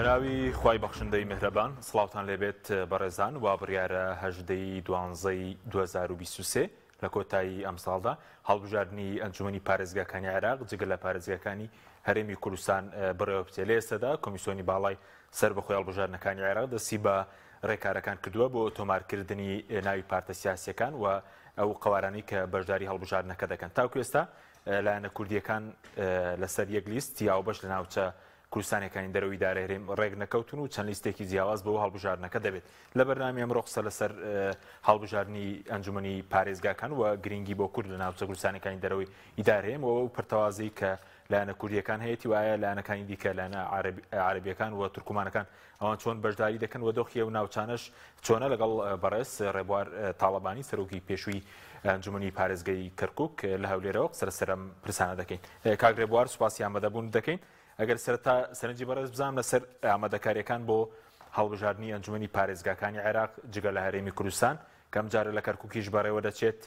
بەناوی خوای بەخشندەی میهرەبان سڵاوتان لێبێت بەڕێزان وا بڕیارە 12 2023 لە کۆتایی ئەم ساڵدا هەڵبژاردننی ئەنجومەنی پارێزگاکانی عێراق جگە لە پارێزگاکانی هەرێمی کوردستان بڕێوە بچێت لە ئێستادا کۆمیسیۆنی باڵای سەربەخۆی هەڵبژاردنەکانی عێراق دەستی بە ڕێکارەکان کردووە بۆ تۆمارکردنی ناوی پارتە سیاسیەکان و ئەو قوارانی کە بەشداری هەڵبژاردنەکە دەکەن تاکو ئێستا لایەنە کوردیەکان لەسەر یەک لیست یا بەش لە ناوچە کوردستانەکانی دەرەوەی دارە هەرێم ڕێک نەکەوتون و چەند لیستێکی جیاواز بۆ هەڵبژاردنەکە دەبێت لە بەرنامی ئەمڕۆ قسە لەسەر هەڵبژاردننی ئەنجومەنی پارێزگاکان و گرنگی بۆ کورد لە ناوچە کوردستانەکانی دەرەوەی ئیدارەیەم و پرتەوازی کە لایەنە کوردیەکان هەیەی وایە لایەنەکانی دیکە لایەنە عەرەبیەکان و تورکمانەکان ئەوان چۆن بەشداری دەکەن و دۆخی ئەو ناوچانەش چۆنە لەگەڵ بەڕێز ڕێبوار تاڵەبانی سەرۆکی پێشووی ئەنجومەنی پارێزگای کەرکووک لە هەولێرەوە قسە لەسەر ئەم پرسانە دەکەین کاک ڕێبوار سوپاسی ئامادەبوون دەکەین ئەگەر سەرەتا سەرنجی بەڕێز بزانم لەسەر ئامادەکاریەکان بۆ هەڵبژاردننی ئەنجومەنی پارێزگاکانی عێراق جگە لە هەرێمی کوردستان کەم جارە لە کەرکووکیش بەڕێوە دەچێت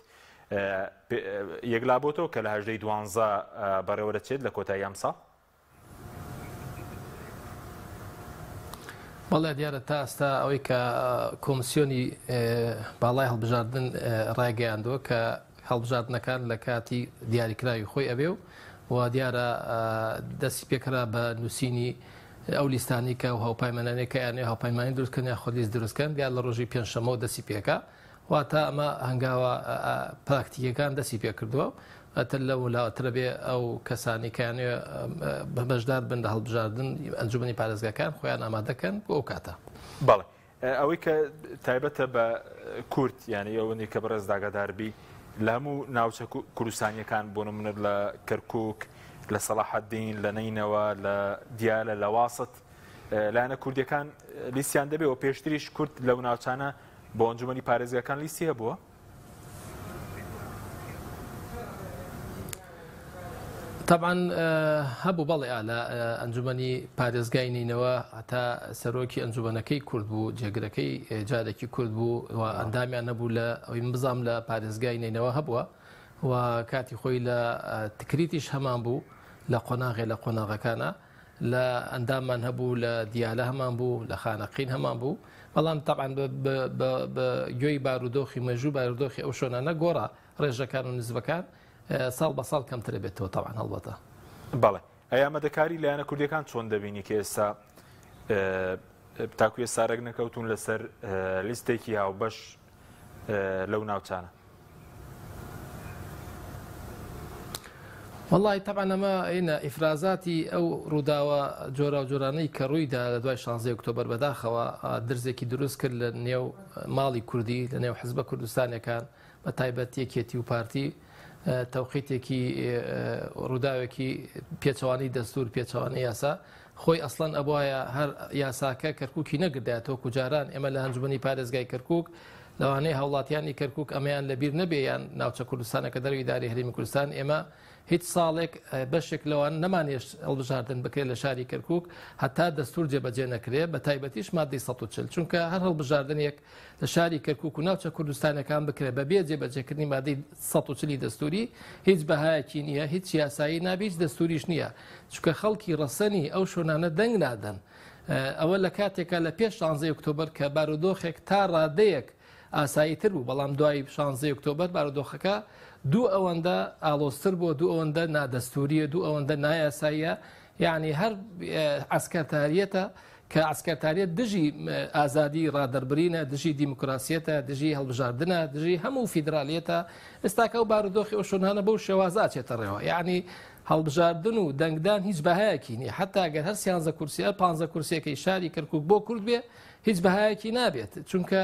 یەکلابۆتەوە کە لە 12 بەڕێوە دەچێت لە کۆتایی ئەم ساڵ بەڵێ دیارە تا ئێستا ئەوەی کە کۆمسیۆنی باڵای هەڵبژاردن ڕایگەیاندووە کە هەڵبژاردنەکان لە کاتی دیاریکراوی خۆی ئەبێ و دیارە دەستی پێکرا بە نووسینی ئەو لیستانی کە و هاوپایمانانێکە یانێ هاوپایمانی دروستکردن یا خۆلیست دروستکەن دیار لە ڕۆژی پێنجشەمەوە دەستی پێکا واتە ئەمە هەنگاوە پراکتیکەکان دەستی پێکردووە ئەتر لە وڵاترە بێ ئەو کەسانی کەیانێ بەشدار بن لە هەڵبژاردن ئەنجومەنی پارێزگاکان خۆیان ئامادەکەن بۆ ئەو کاتە بەڵێ ئەوەی کە تایبەتە بە کورد یعنی ئەوەی کە بەڕێز داگاداربی لە هەموو ناوچە کوردستانیەکان بۆ نمونە لە کەرکووک لە سەلاحەدین لە نەینەوە لە دیالە لە واست لایەنە کوردیەکان لیستیان دەبێت و پێشتریش کورد لەو ناوچانە بۆ ئەنجومەنی پارێزگاکان لیستی هەبووە طبعا هەبوو بەڵێ لە ئەنجومەنی پارێزگای نینەوە هەتا سەرۆکی ئەنجومەنەکەی کورد بوو جێگرەکەی جارێکی کورد بوو و ئەندامیان نەبوو لە ئەوی بزام لە پارێزگای نینەوە هەبووە و کاتی خۆی لە تکریتیش هەمان بوو لە قۆناغێ لە قۆناغەکانە لە ئەنداممان هەبوو لە دیالە هەمان بوو لە خانەقین هەمان بوو بەڵام طبعا بە گوێی بارودۆخی مەژوو بارودۆخی ئەو شۆنانە گۆڕە ڕێژەکان و نزبەکان ساڵ بە ساڵ کەمترە بێتەوە طبعا هەڵبەتە بەڵێ ئەیامەدەکاری لایەنە کوردیەکان چۆن دەبینی کە ئێستا تاکوێ سارەک نەکەوتون لەسەر لیستێکی هاوبەش لەو ناوچانە والله طبعا ئەمە ئینە ئیفرازاتی ئەو ڕووداوە جۆرا و جۆرانەی کە ڕوویدا لە دوای 16 ئۆکتۆبەر بەداخەوە درزێکی دروست کرد لە نێو ماڵی کوردی لە نێو حزبە کوردستانەکان بە تایبەت یەکێتی و پارتی تەوقیتێکی ڕووداوێکی پێچەوانی دەستور پێچەوانی یاسا خۆی ئەسڵەن ئەبواە هەر یاساکە کەرکووکی نەگردایەتەوە کوجاران ئێمە لە ئەنجومەنی پارێزگای کەرکووک لەوانەیە هەوڵاتیانی کەرکووک ئەمەیان لەبیر نەبێیان ناوچە کوردستانەکە دەروی داری هەرێمی کوردستان ئێمە هیچ ساڵێک بەشێک لەوان نەمانێش هەڵبژاردن بکرێت لە شاری کەرکووک هەتا دەستور جێبەجێ نەکرێت بە تایبەتیش مادەی 140 چونکە هەر هەڵبژاردنێک لە شاری کەرکووک و ناوچە کوردستانەکان بکرێت بەبێ جێبەجێکردنی مادەی 140 دەستوری هیچ بەهایەکی نییە هیچ یاسایی نابێت دەستوریش نییە چونکە خەڵکی ڕەسەنی ئەو شۆنانە دەنگ نادەن ئەوە لە کاتێکە لە پێش 16 ئۆکتۆبەر کە بارودۆخێک تا ڕادەیەک ئاساییتر بوو بەڵام دوای 16 ئۆکتۆبەر بارودۆخەکە دوو ئەوەندە ئالۆستر بۆ دوو ئەوەندە نادەستوریە دوو ئەوەندە نایاساییە یعنی هەر ئەسکەرتاریەتە کە ئەسکەرتاریەت دژی ئازادی ڕادەربرینە دژی دیموکراسیەتە دژی هەڵبژاردنە دژی هەموو فیدرالیەتە ئێستاکە و بارودۆخی ئەو شۆنانە بەو شێوازا چێتەڕێەوە یعنی هەڵبژاردن و دەنگدان هیچ بەهایەکی نیە حتا ئەگەر هەر 13 کورسی 15 کورسێکی شاری کەرکووک بۆ کورد بێ هیچ بەهایەکی نابێت چونکە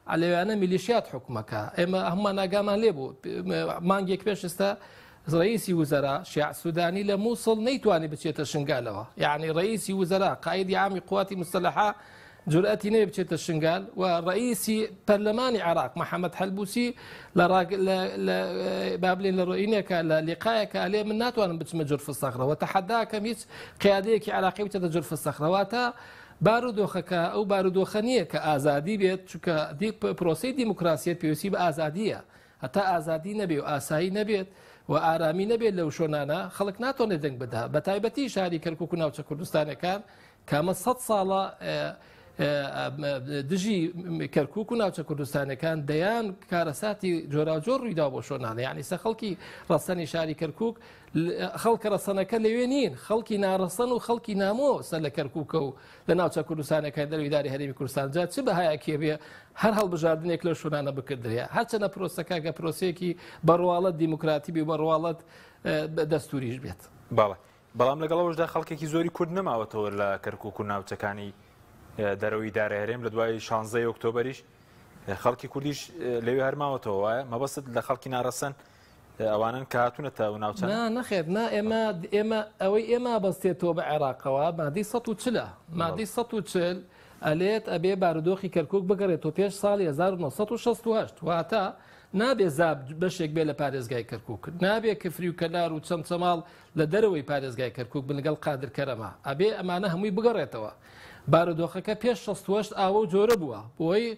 لەوانە میلیشیات حکومەکە ئێمە هەمومان ئاگامان لێبوو مانگێک پێش ئێستا ڕئیسی وزەرا شیع سوودانی لە مووسڵ نەیتوانی بچێتە شنگالەوە یعنی ڕئیسی وزەرا قایدی عامی قواتی مستەلەحە جورئەتی نەبێ بچێتە شنگال و ڕئیسی پەرلەمانی عێراق محەممەد حەلبوسی بابلین لە ڕۆینێکە لە لیقایەکە ئەلێ من ناتوانم بچمە جورفە سەخرەوە تەحەداکەم هیچ قیادەیەکی عێراقی بچێتە جورفە سەخرەوەتە بارودۆخەکە ئەو بارودۆخە نییە کە ئازادی بێت چونکە پرۆسی دیموکراسیەت پێویستی بە ئازادیە هەتا ئازادی نەبێ و ئاسایی نەبێت و ئارامی نەبێت لەو شۆنانە خەڵک ناتوانێت دەنگ بدە بە تایبەتی شاری کەرکووک و ناوچە کوردستانەکان کامە 100 ساڵە دژی کەرکووک و ناوچە کوردستانەکان دەیان کارەساتی جۆراوجۆر ڕوویدا بۆ شۆنانە یعنی سە خەڵکی ڕەسەنی شاری کەرکووک خەڵکە ڕەسەنەکە لەوێ نین خەڵکی ناڕەسەن و خەڵکی نامۆ سەر لە کەرکووکە و لە ناوچە کوردستانەکان دەرویداری هەرێمی کوردستان جا چ بەهایەکێ بێ هەر هەڵبژاردنێک لە شۆنانە بکردرێ هەرچەنە پرۆسەکە کە پرۆسێکی بەڕواڵەت دیموکراتی بێ بەڕواڵەت دەستوریش بێت بەڵام لەگەڵەوەشدا خەڵکێکی زۆری کورد نەماوەتەوە لە کەرکووک و ناوچەکانی دەرەوەی دارە هەرێم لە دوای 16 ئۆکتۆبەریش خەڵکی کوردیش لەوێ هەرماوەتەوە وایە مەبەست لە خەڵکی ناڕەسەن ئەوانن کە هاتوونەتە و ناوچە نەخێت ئێمە ئەوەی ئێمە بەستێتەوە بە عێراقەوە مادەی 140 مادەی 140 ئەلێت ئەبێ بارودۆخی کەرکووک بگەڕێتەوە پێش ساڵی 1968 واتە نابێ زاب بەشێک بێ لە پارێزگای کەرکووک نابێ کفری و کەلار و چەمچەماڵ لە دەرەوەی پارێزگای کەرکووک بنگەڵ قادرکەرەمە ئەبێ ئەمانە هەمووی بگەڕێتەوە بارودۆخەکە پێش 68 ئاوە و جۆرە بووە بۆی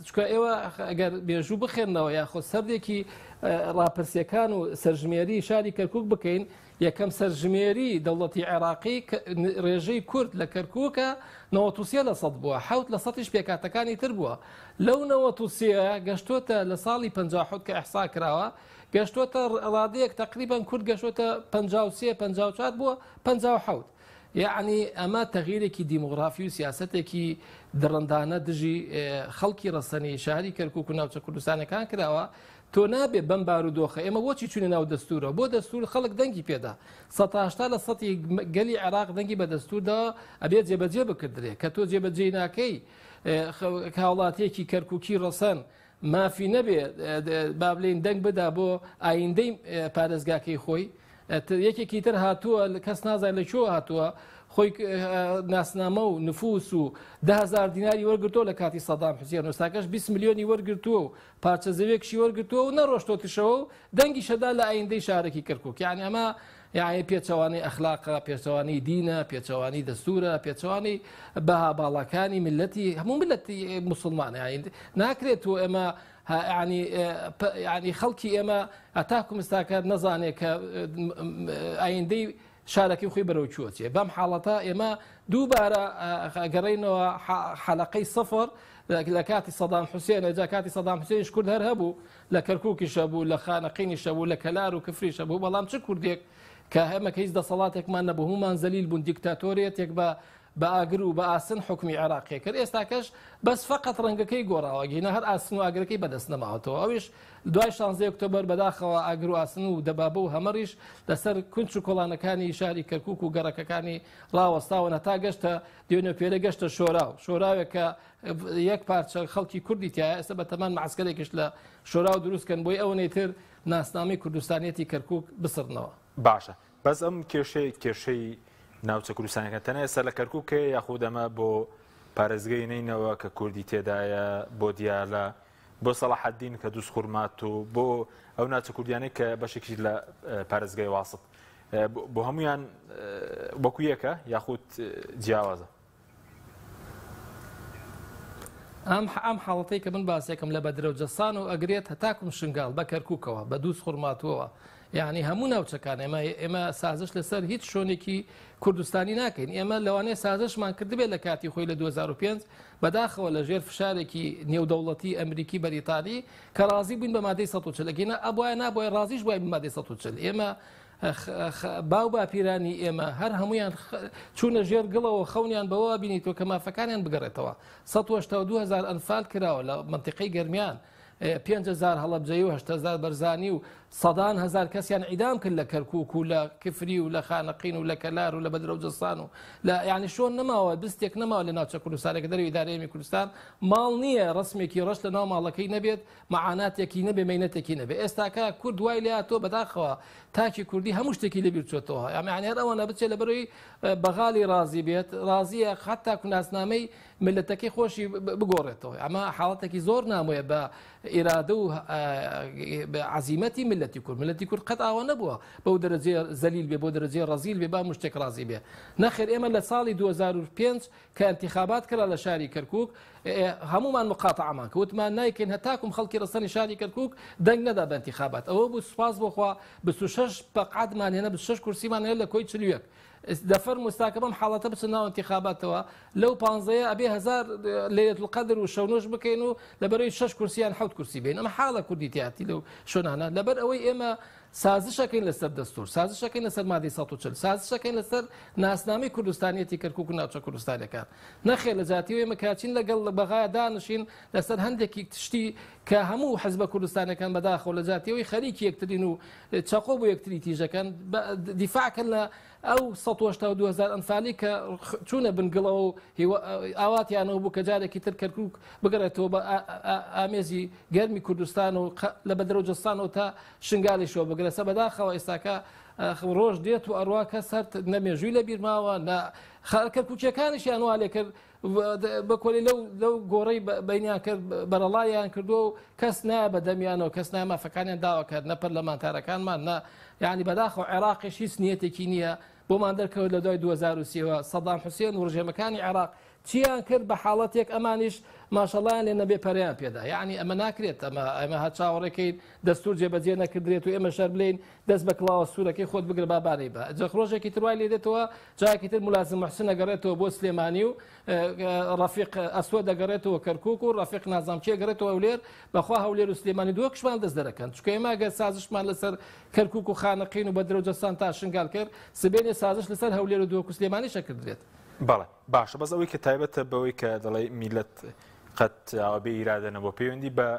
چکە ئێوە ئەگەر بێژوو بخێنەوە یاخۆ سەردێکی ڕاپرسیەکان و سەرژمێری شاری کەرکووک بکەین یەکەم سەرژمێری دەوڵەتی عێراقی ڕێژەی کورد لە کەرکووکە 93 لە سەد بووە 7 لە سەدیش پێکاتەکانی تر بووە لەو 93 گەشتۆتە لە ساڵی 57 کە ئەحسا کراوە گەشتۆتە ڕادەیەک تقریبان کورد گەشتۆتە 53 54 بووە 57 یعنی ئەمە تەغیرێکی دیموگرافی و سیاسەتێکی دڕندانە دژی خەڵکی ڕەسەنی شاری کەرکووک و ناوچە کوردستانەکان کراوە تۆ نابێ بەم بارودۆخە ئێمە بۆچی چوونە ناو دەستورە بۆ دەستور خەڵک دەنگی پێدا 180 لە سەتی گەلی عێراق دەنگی بە دەستوردا ئەبێت جێبەجێ بکردرێ کە تۆ جێبەجێ ناکەی کاوڵاتێکی کەرکووکی ڕەسەن مافی نەبێ با بڵێن دەنگ بدا بۆ ئایندەی پارێزگاکەی خۆی یەکێکی تر هاتووە کەس نازای لە چۆ هاتووە خۆی ناسنامە و نفوس و 10,000 دیناری وەرگرتۆ لە کاتی سەدام حوسێن وستاکەش 20 میلیۆنی وەرگرتووە و پارچە زەوێکشی وەرگرتووە و نەڕۆشتۆتیشەوە و دەنگی شەدا لە ئایندەی شارێکی کەرکووک یعنی ئەمە یعنی پێچەوانی ئەخلاقە پێچەوانی دینە پێچەوانی دەستورە پێچەوانی بەها باڵەکانی ملەتی هەموو ملەتی موسڵمانە یعنی ناکرێت و ئێمە ینی خەڵکی ئێمە ئەتاکو مستاکات نەزانێت کە ئایندەی شارەکەی خۆی بەرەو چۆچێ بەم حاڵەتە ئێمە دووبارە گەڕینەوە حەلەقەی سەفر لە کاتی سەدام حوسێن جا کاتی سەدام حوسێنیش کورد هەر هەبوو لە کەرکووکیشە بوو لە خانەقینیشە بوو لە کەلار و کفریشە بوو بەڵام چ کوردێک کە هەمە کە هیچ دەسەڵاتێکمان نەبوو هەمومان زەلیل بوون دیکتاتۆرێتێک بە ئاگر و بە ئاسن حکمی عێراقی کرد ئێستاکەش بەس فقط ڕەنگەکەی گۆڕاوە گینە هەر ئاسن و ئاگرەکەی بەدەست نەماوەتەوە ئەویش دوای 16 ئۆکتۆبەر بەداخەوە ئاگر و ئاسن و دەبابە و هەمەریش لەسەر کونچ و کۆڵانەکانی شاری کەرکووک و گەڕەکەکانی ڕاوەستاوە تا گەشتە دیێنە پێرە گەشتە شۆراوێک کە یەک پارچە خەڵکی کوردی تایە ئێستا بە تەمان معسکەرێکش لە شۆراو دروستکەن بۆی ئەوەی تر ناسنامەی کوردستانیەتی کەرکووک بسڕنەوە باشە بەس ئەم کێشەی ناوچە کوردستانەکە تەنە ئێستا لە کەرکووکە یاخود ئەمە بۆ پارێزگەی نینەوە کە کوردی تێدایە بۆ دیالە بۆ سەلاحەدین کە دووس خوورمات و بۆ ئەو ناوچە کوردیانەی کە بەشێکی لە پارێزگای واسط بۆ هەمویان وەکو یەکە یاخود جیاوازە ئەم حاڵەتەی کە من باسێکم لە بەدرەوجەسان و ئەگرێت هەتاکم شنگال بە کەرکووکەوە بە دووس خوورماتەوە یعنی هەموو ناوچەکان ئێمە سازش لەسەر هیچ شوێنێکی کوردستانی ناکەین ئێمە لەوانەیە سازشمان کردبێت لە کاتی خۆی لە 2005 بەداخەوە لە ژێر فشارێکی نێودەوڵەتی ئەمریکی بەریتانی کە ڕازی بووین بە مادەی 140 لەگەینە ئەبوایە نابووە ڕازیش بووای بە مادەی 140 ئێمە باو باپیرانی ئێمە هەر هەمویان چوونە ژێر گڵەوە خەونیان بەوە بینیتەوە کە مافەکانیان بگەڕێتەوە 182,000 ئەنفال کراوە لە منتیقەی گەرمیان 5,000 هەڵەبجەی و 8,000 بەرزانی و 100,000 کەسیان عیدام کرد لە کەرکووک و لە کفری و لە خانەقین و لە کەلار و لە بەدرەوجەسان و لە یعنی شۆن نەماوە دەستێک نەماوە لە ناوچە کوردستانێکە دەروی ئیدارەیەمی کوردستان ماڵ نییە ڕسمێکی ڕەش لە ناو ماڵەکەی نەبێت مەعاناتێکی نەبێ مەینەتێکی نەبێ ئێستاکە کورد وای لاتۆ بەداخەوە تاکی کوردی هەموو شتێکی لەبیر چۆتەوە یعنی هەر ئەوەنە بچێت لە بەرەوەی بەغاڵی ڕازی بێت ڕازیە حتا ناسنامەی ملەتەکەی خۆشی بگۆڕێتەوە ئەمە حاڵەتێکی زۆر نامۆیە بە ئێرادە و عزیمەتی ملەتی کورد قەت ئاوە نەبووە بەو دەرەجێ زەلیل بێ بۆ دەرەجێ ڕەزیل بێ با مشتێک ڕازی بێ نەخێر ئێمە لە ساڵی 2005 کە انتخابات کرا لە شاری کەرکووک هەمومان مقاتەعەمان کە وتمان نایکەین هەتاکم خەڵکی ڕستەنی شاری کەرکووک دەنگ نەدا بە انتخابات ئەوە بوو سوپاس بۆخوا 26 بەقعدمان هێنا 26 کورسیمان هەیە لە کۆی چلوویەک دەفەر مستاکە بەم حاڵەتە بچن ناو انتخاباتەوە لەو 15 ئەبێ 1000 لەیلة القەدر و شەونۆش بکەین و لەبەرەوەی 6 کورسیان 7 کورسی بین ئەمە حاڵە کوردیتیاتی لەو شوێنانە لەبەر ئەوەی ئێمە سازشەکەین لەسەر دەستور سازشەکەین لەسەر مادەی 140 سازشەکەین لەسەر ناسنامەی کوردستانیەتی کەرکووک و ناوچە کوردستانەکان نەخێر لە جاتیەوەی ئێمە کاچین لەگەڵ بەغایە دانشین لەسەر هەندێکی تشتی کە هەموو حزبە کوردستانەکان بەداخەوە لە جاتیەوەی خەریکی یەکترین و چەقۆ بۆ یەکتری تیژەکەن دیفاعکەن لە ئەو 2000 ئەنفالی کە چوونە بنگڵەوە و ئاواتیانەوە بوو کە جارێکی تر کەرکووک بگەڕێتەوە بە ئامێزی گەرمی کوردستان و لە بەدرەوجستانەوە تا شنگالیشەوە بگرێسە بەداخەوە ئێستاکە ڕۆژ دێت و ئەڕوا کەس هەر نەمێژووی لە بیرماوە کەرکووچەکانیشیان وا لێ کرد بەکۆلی لەو گۆڕەی بینیان کرد بەرەڵایان کردو و کەس نایە بە دەمیانەوە کەس نامافەکانیان داوا کرد نە پەرلەمانتارەکانمان نە یعنی بەداخەوە عێراقیش هیچ نیەتێکی نییە بۆمان دەرکەوت لە دوای 2023 سەدام حوسێن و ڕژێمەکانی عێراق چیان کرد بە حاڵەتێک ئەمانیش ماشەڵایان لێ نەبێ پەریان پێدا یعنی ئەمە ناکرێت ئەمە هە چاوەڕێکەکەین دەستور جێبەجێ نەکردرێت و ئێمە شەر بلین دەست بە کڵاوە سوورەکەی خۆت بگرە بابانەی بە جەخڕۆژێکی تروای لێ دێتەوە جاکی تر مولازم محسن دەگەڕێتەوە بۆ سلێمانی و ڕەفیق ئەسوە دەگەڕێتەوە کەرکووک و ڕەفیق نازامچیە گەڕێتەوە هەولێر بەخوا هەولێر و سلێمانی دووەکشمان دەست دەرەکەن چکە ئێمە ئەگەر سازشمان لەسەر کەرکووک و خانەقین و بەدرەوجەستان تا شنگال کرد سبێنێ سازش لەسەر هەولێر و دووەک و سلێمانی شەکردرێت بەڵێ باشە بەس ئەوەی کە تایبەتە بەوەی کە دەڵێ میلەت قەت بێ ئیرادەنە بۆ پەیوەندی بە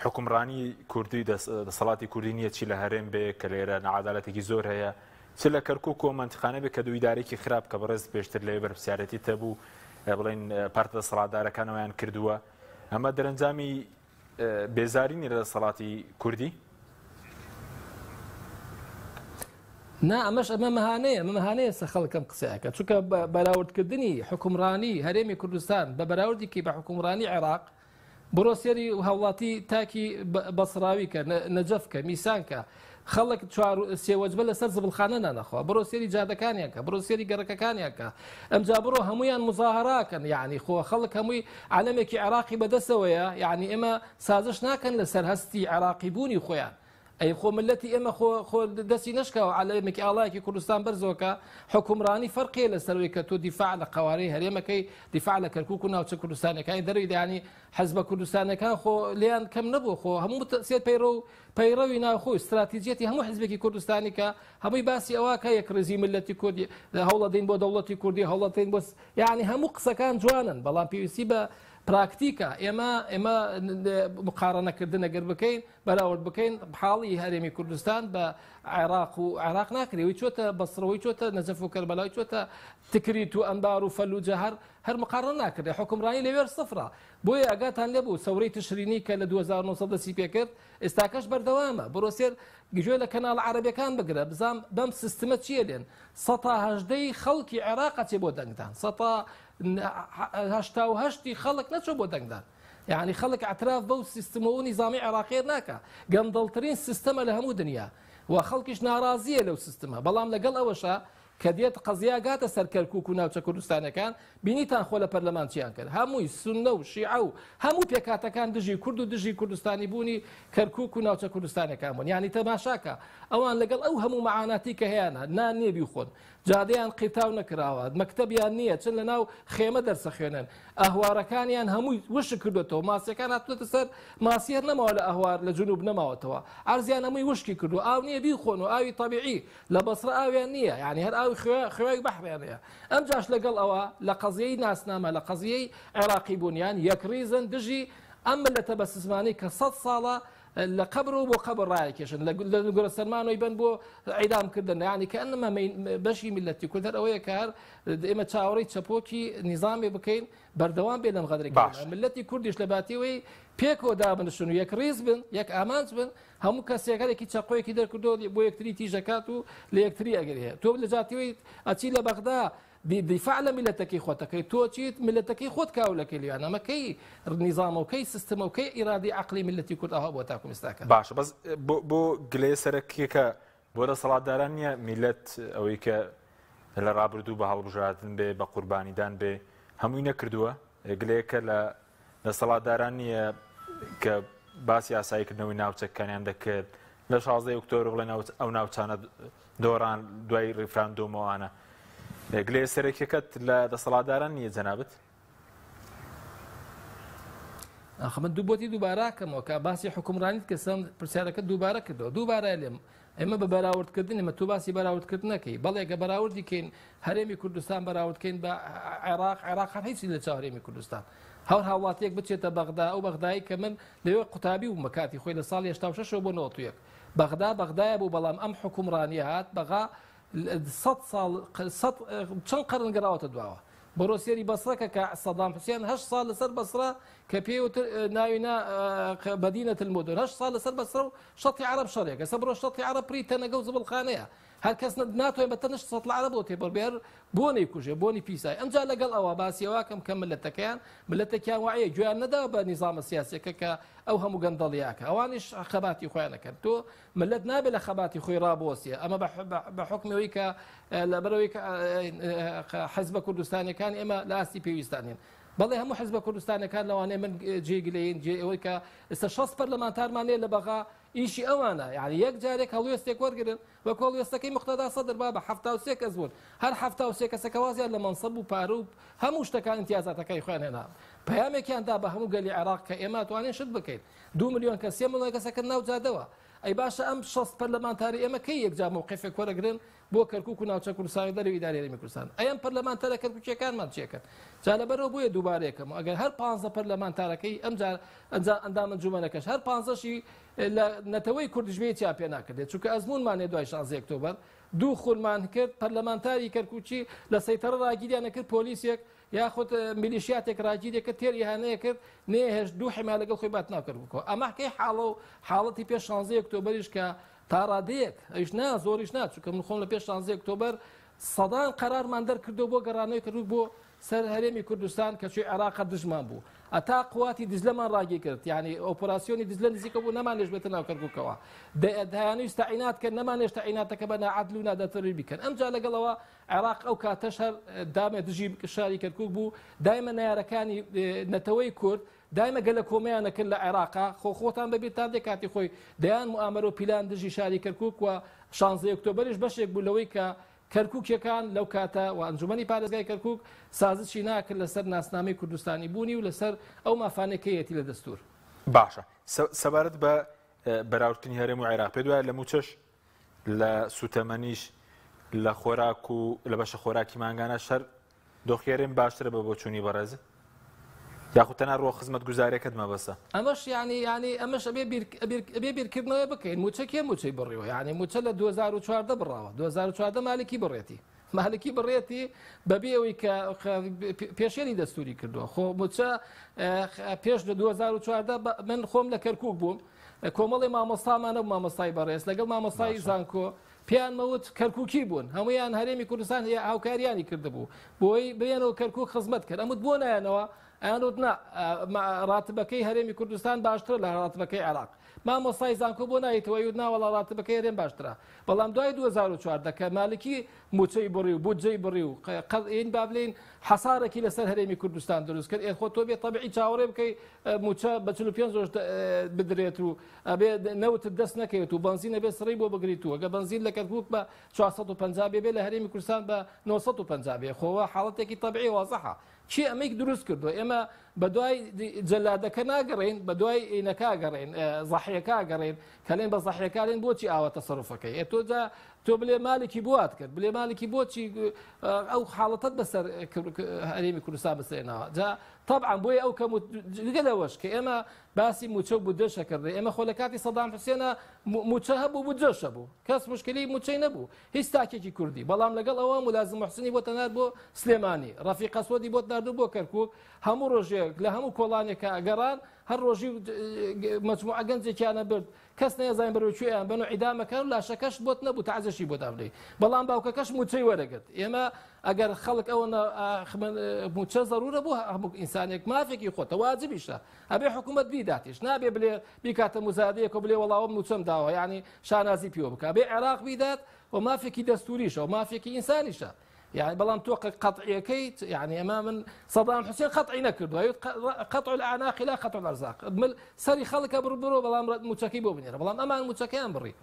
حکومڕانی کوردی دەسەڵاتی کوردی نییە چی لە هەرێم بێ کە لێرە نەعادالەتێکی زۆر هەیە چ لە کەرکووک و مەنتیقانە بێ کە دوو ئیدارێکی خراپ کە بەڕێز پێشتر لێ بەرپرسیارەتی تەبوو بڵێن پارتە دەسەڵاتدارەکانەوەیان کردووە ئەمە دەرەنجامی بێزارینی لە دەسەڵاتی کوردی نا ئەمەش ئەمە مەهانەیە سە خەڵکەم قسەیەکە چونکە بەراوردکردنی حکومڕانی هەرێمی کوردستان بە بەراوردێکی بە حکومڕانی عێراق بڕۆ سێری هەوڵاتی تاکی بەسراوی کە نەجەف کە میسان کە خەڵک سێوەجبە لەسەر زبڵخانە نانەخوا بڕۆ سێری جادەکانیان کە بڕۆ سێری گەڕەکەکانیان کە ئەمجا بڕۆ هەمویان مزاهراکەن یعنی خۆ خەڵک هەمووی عالەمێکی عێراقی بەدەستەوەیە یعنی ئێمە سازش ناکەن لەسەر هەستی عێراقی بوونی خۆیان ئەی خۆ ملەتی ئێمە خۆ دەستی نشکەوە عەلەمێکی ئاڵایەکی کوردستان بەرزۆکە حکومڕانی فەرقیە لەسەرەوەی کە تۆ دیفاع لە قوارەی هەرێمەکەی دیفاع لە کەرکووک و ناوچە کوردستانەکانی دەروی دانی حەزبە کوردستانەکان خۆ لیان کەم نەبوو خۆ هەموو سێت پەیڕەوی ناوخۆی استراتیجیەتی هەموو حزبێکی کوردستانی کە هەمووی باسی ئەوەکە یەک ڕێزی ملەتی کوردی هەوڵەدەین بۆ دەوڵەتی کوردی هەوڵەتین بۆ یعنی هەموو قسەکان جوانن بەڵام پێویستی بە پراکتیکە ئێمە مقارنەکردن ئەگەر بکەین بەراورد بکەین حاڵی هەرێمی کوردستان بە عێراق و عێراق ناکرێەوەی چۆتە بەسڕەوەی چۆتە نەجەف و کەربەلاوی چۆتە تکریت و ئەنبار و فەلوجە هەر مقارن ناکرێ حکومڕانی لەوێر سفرە بۆیە ئەگاتان لێبوو سەورەی تشرینی کە لە 2009 دەسی پێکرد ئێستاکەش بەردەوامە بڕۆسێر گوێ لە کەناڵ عەرەبیەکان بگرە بزان بەم سیستمە چیە لێن 118 خەڵکی عێراق چێ بۆ دەنگدان 188 خەڵک نەچۆ بۆ دەنگدان یعنی خەڵک ئەتراف بەو سیستمە و نیزامی عێراقیێر ناکە گەندەڵترین سیستەمە لە هەموو دنیا و خەڵکیش ناڕازیە لێو سیستمە بەڵام لەگەڵ ئەوەشە کە دێت قەزیا گاتە سەر کەرکووک و ناوچە کوردستانەکان بینیتان خۆ لە پەرلەمان چیان کرد هەمووی سونە و شیعە و هەموو پێکاتەکان دژی کورد و دژی کوردستانی بوونی کەرکووک و ناوچە کوردستانەکان بوون یعنی تەماشاکە ئەوان لەگەڵ ئەو هەموو مەعاناتی کە هەیەە نان نێبی خۆن جادەیان قیتاو نەکراوە مەکتەبیان نییە چن لە ناو خێمە دەرسە خوێنن ئەهوارەکانیان هەمووی وش کردوێتەوە ماسیەکان هاتوێتە سەر ماسیەر نەماوە لە ئەهوار لە جنوب نەماوەتەوە ئارزیان هەمووی وشکی کردو ئاو نییە بیخۆن و ئاوی طبیعی لە بەسڕە ئاویان نییە یعنی هەر ئاوی خوێوی بەحڕیانەیە ئەم جاش لەگەڵ ئەوە لە قەزیەی ناسنامە لە قەزیەی عێراقی بوونیان یەکریزن دژی ئەم ملەتە بە سزمانی کە 100 ساڵە لە قبر و بۆ قبر ڕایەکێشن لە گۆرەسەرمانەوەی بن بۆ عیدامکردن یعنی کە ئەنمە بەشی میلەتی کورد هەر ئەوەیە کار ئێمە چاوەڕێی چەپۆکی نظامی بکەین بەردەوام بێ لەم غەدرێکی ملەتی کوردیش لە باتیەوەی پێکەوە دابنشن و یەک ڕێز بن یەک ئامانج بن هەموو کەسێکەرێکی چەقۆیەکی دەرکردۆ بۆ یەکتری تیژەکات و لە یەکتری ئەگەر هەیە تۆ لە جاتیەوەی ئەچی لە بەغدا دیفاع لە میلەتەکەی خۆتەکەی تۆ چیت میلەتەکەی خۆت کاولەکەی لێوان ئەمەکەی نظامەکەی سیستمە و کەی ئیرادی عەقلی میلەتی کورد ئەوە بۆ تاکو ئێستاکە باشە بەس بۆ گلەیە سەرەکیەکە بۆ دەسەڵاتداران نییە میلەت ئەوەی کە لە ڕابردوو بە هەڵبژاردن بێ بە قوربانیدان بێ هەمووی نەکردووە گلەیەکە لە دەسەڵاتداران نییە کە باسی ئاساییکردنەوەی ناوچەکانیان دەکرد لە 16 ئۆکتۆبر بڵێن ئەو ناوچانە دۆڕان دوای ڕیفراندۆمەوانە. گلێ سەرەکیەکەت لە دەسەڵاتداران نییە جەنابەت؟ من دووبەتی دووباراکەمەوە کە باسی حکومڕانیت کە سم پرسیارەکە دووبارە کردەوە دووبارە لێم ئێمە بە بەراوردکردن ئمە تو باسی بەراوردکردن نەکەی بەڵێکە بەراوردیکەین هەرێمی کوردستان بەراوردکەین بە عێراق هەر هیچی لە چاو هەرێمی کوردستان هەور هاوڵاتیەک بچێتە بەغدا ئەو بەغدایی کە من لەوێ قوتابی و مەکاتی خۆی لە ساڵی 86 بۆ 91 بەغدایە بوو بەڵام ئەم حکومڕانیە هات بەغا 100 ساڵ چەند قەرن گەڕاوەتە دواوە بۆرۆسیێری بەسڕەکە کە سەدام حوسێن 8 ساڵ لەسەر بەسرە کە پێوتر ناوینا بەدینە المدن 8 ساڵ لەسەر بەسرە و شەڵی عەرەب شەڕێکە سە بڕۆ شەڵی عەرەب پڕی تەنەگە و زبڵخانەیە هەر کەس ناتوانێت بە تەنش سەد لە عەرەب بۆ تێبڕبێر بۆ نەیکوژێ بۆنی پیسای ئەمجا لەگەڵ ئەوە باسیەوەکەم کە ملەتەکەیان وایە گویان نەدا بە نیزامە سیاسیەکە کە ئەو هەموو گەندەڵیاکە ئەوانیش خەباتی خۆیانەکەن تۆ ملت نابێت لە خەباتی خۆی ڕابۆسیە ئەمە بە حکمەوەی کە لەبەرەوەی حەزبە کوردستانیەکان ئێمە لە ئاستی پێویستانین بەڵێ هەموو حەزبە کوردستانەکان لەوانەیە من جێگلەین ئەوەی کە ئێستا 6 پەرلەمانتارمانەیە لە بەغا ئیشی ئەوانە یعنی یەک جارێک هەڵوێستێک وەرگرن وە کۆڵوێستەکەی مقتەدا سەدر با بە 73 کەس بوون هەر 73 کەسەکە وازیان لە مەنسەب و پارە و هەموو شتەکان امتیازاتەکەی خۆیان هێنا پەیامێکیاندا بە هەموو گەلی عێراق کە ئێمە توانین شت بکەین 2 ملیۆن کەس 3 ملیۆن کەسەکە ناو جادەوە ئەی باشە ئەم 6 پەرلەمانتاری ئێمە کەی یەکجا موقفێک وەرەگرن بۆ کەرکووک و ناوچە کوردستانی دەرەوەی ئیدارەی هەرێمی کوردستان ئەم پەرلەمانتارە کەرکووکیەکانمان چێکن جا لەبەرەوە بۆیە دووبارەیەکەم ئەگەر هەر 15 پەرلەمانتارەکەی ئەمجار ئەندام انجومەنەکەش هەر 15شی لە نەتەوەی کوردژمێتیان پێ ناکردێت چونکە ئەزمونمانێ دوای 16 ئۆکتۆبەر دوو خولمان کرد پەرلەمانتاری کەرکووکی لە سەیتەرە ڕاگیریانە کرد پۆلیسێک یاخود میلیشیاتێک ڕاگیرێکە تێر ئیهانەیە کرد نێهێش دوو حما لەگەڵ خۆی بات ناکردبووکەوە ئەمەکەی حاڵە و حاڵەتی پێش 16 ئۆکتۆبەریش کە تا ڕادەیەک ئەوش نا زۆریش ناچووکە من خۆم لە پێش 16 ئۆکتۆبەر سەدان قەرارمان دەرکردو بۆ گەڕانەوەی کردو بۆ سەر هەرێمی کوردستان کە چوی عێراق دژمان بوو ئەتا قواتی دزلەمان ڕاگی کرد یعنی ئۆپۆراسیۆنی دزلە نزیکە بوو نەمانێش بێتە ناو کەرکووکەوە دەیانویست تەعینات کە نەمانێش تەعیناتەکە بە ناعەدل و نادەتەوی بیکەن ئەمجا لەگەڵەوە عێراق ئەو کاتەش هەر دامێ دژی شاری کەرکووک بوو دایمە نایارەکانی نەتەوەی کورد دایمە گەلە کۆمەیانە کرد لە عێراقا خۆتان ببێت تا دێ کاتی خۆی دەیان موامەرە و پیلان دژی شاری کەرکووک و 16 ئۆکتۆبەریش بەشێک بوو لەوەی کە کەرکووکیەکان لەو کاتە و ئەنجومەنی پارێزگای کەرکووک سازشی ناکرد لەسەر ناسنامەی کوردستانی بوونی و لەسەر ئەو مافانەکەیەتی لە دەستور باشە سەبارەت بە بەراوردکردنی هەرێم و عێراق پێ دوایە لە موچەش لە سوتەمەنیش لە خۆراک و لە بەشە خۆراکی مانگانە شەر دۆخێرێن باشترە بە بۆ چوونی بەڕێز یاخود تەنها ڕۆ خزمەت گوزارێکت مەبەستە ئەمەش ینی ئەمەش ئەبێ بیرکردنەوەی بکەین موچەکێ موچەی بڕیەوە یعنی موچە لە 2014 بڕاوە 2014 مالکی بڕێتی مالکی بڕێتی بەبێ ئەوەی کە پێشێنی دەستوری کردووە خۆ موچە پێش لە 2014 من خۆم لە کەرکووک بووم کۆمەڵی مامۆستامانە و مامۆستای بەڕێز لەگەڵ مامۆستای زانکۆ پێیان مەوت کەرکووکی بوون هەمویان هەرێمی کوردستان هەیە هاوکاریانی کردبوو بۆی بێنەوە کەرکووک خزمەت کرد ئەمت بۆ نایەنەوە ئەیانوتنا ڕاتبەکەی هەرێمی کوردستان باشترە لە ڕاتبەکەی عێراق مامۆستای زانکۆ بۆ نایەتەوە وت ناوەڵا ڕاتبەکەی هەرێم باشترە بەڵام دوای 2014 کە مالکی موچەی بڕی و بودجەی بڕی و این با بڵێن حەسارێکی لەسەر هەرێمی کوردستان دروست کرد خۆ تۆ بێت تەبیعی چاوەڕێ بکەی موچە بە 45 ڕۆژ بدرێت و ئەبێ نەوتت دەست نەکەوێت و بنزینە بێ سڕی بۆ بگریتووە گە بنزین لە کەرکووک بە 450 بێ لە هەرێمی کوردستان بە 950 بێ خۆوە حاڵەتێکی تەبیعی وازەحە چی ئەمەی دروست کردو ئێمە بە دوای جەلادەکە ناگەڕین بە دوای ئینەکە گەڕین زەحیەکە گەڕین کەلێن بە زەحیەکانین بۆچی ئاوە تەسەڕوفەکەی تۆ بلێ مالێکی بوات کرد بلێ مالێکی بۆچی ئەو حاڵەتت بەسەر هەرێمی کوردستان بسێنەوە جا طبعا بۆیە ئەو کەم گەلەوەش کە ئێمە باسی موچە و بودجەشە کردی ئێمە خۆ لە کاتی سەدام حوسێنە موچە هەبوو بودجەشە بوو کەس مشکلی موچەی نەبوو هیچ تاکێکی کوردی بەڵام لەگەڵ ئەوە مولازم محسنی بۆ تەنار بۆ سلێمانی ڕەفیق ئەسوەدی بۆ ناردوو بۆ کەرکووک هەموو ڕۆژێک لە هەموو کۆڵانێکە ئەگەڕان هەر ڕۆژی مەجموعە گەنجێکیانە برد کەس نەیەزانین بەرەوەکوێیان بن و عیدامەکان لاشەکەش بۆت نەبوو تەعزەشی بۆ دابدەی بەڵام باوکەکەش موچەی وەرەگرت ئێمە ئەگەر خەڵک ئەوە موچە زەرورە بۆ هەموو ئینسانێک مافێکی خۆتە واجبیشە ئەبێ حکوومەت بیداتیش نابێ بلێ بیکاتە مزادەیەک و بلێ وەڵاوە موچەم داوە ینی شانازی پێوە بکە بێ عێراق بیدات و مافێکی دەستوریشە و مافێکی ئینسانیشە يعني بەڵام تۆ قەطعیەکەیت يعني ئەمە من سەدام حوسێن قەطعی نەکردووە قەطع الأعناق لا قەطع الأرزاق سەری خەڵکە بڕۆ بەڵام موچەکەی بۆ بنێرە بەڵام ئەمان موچەکەیان بڕی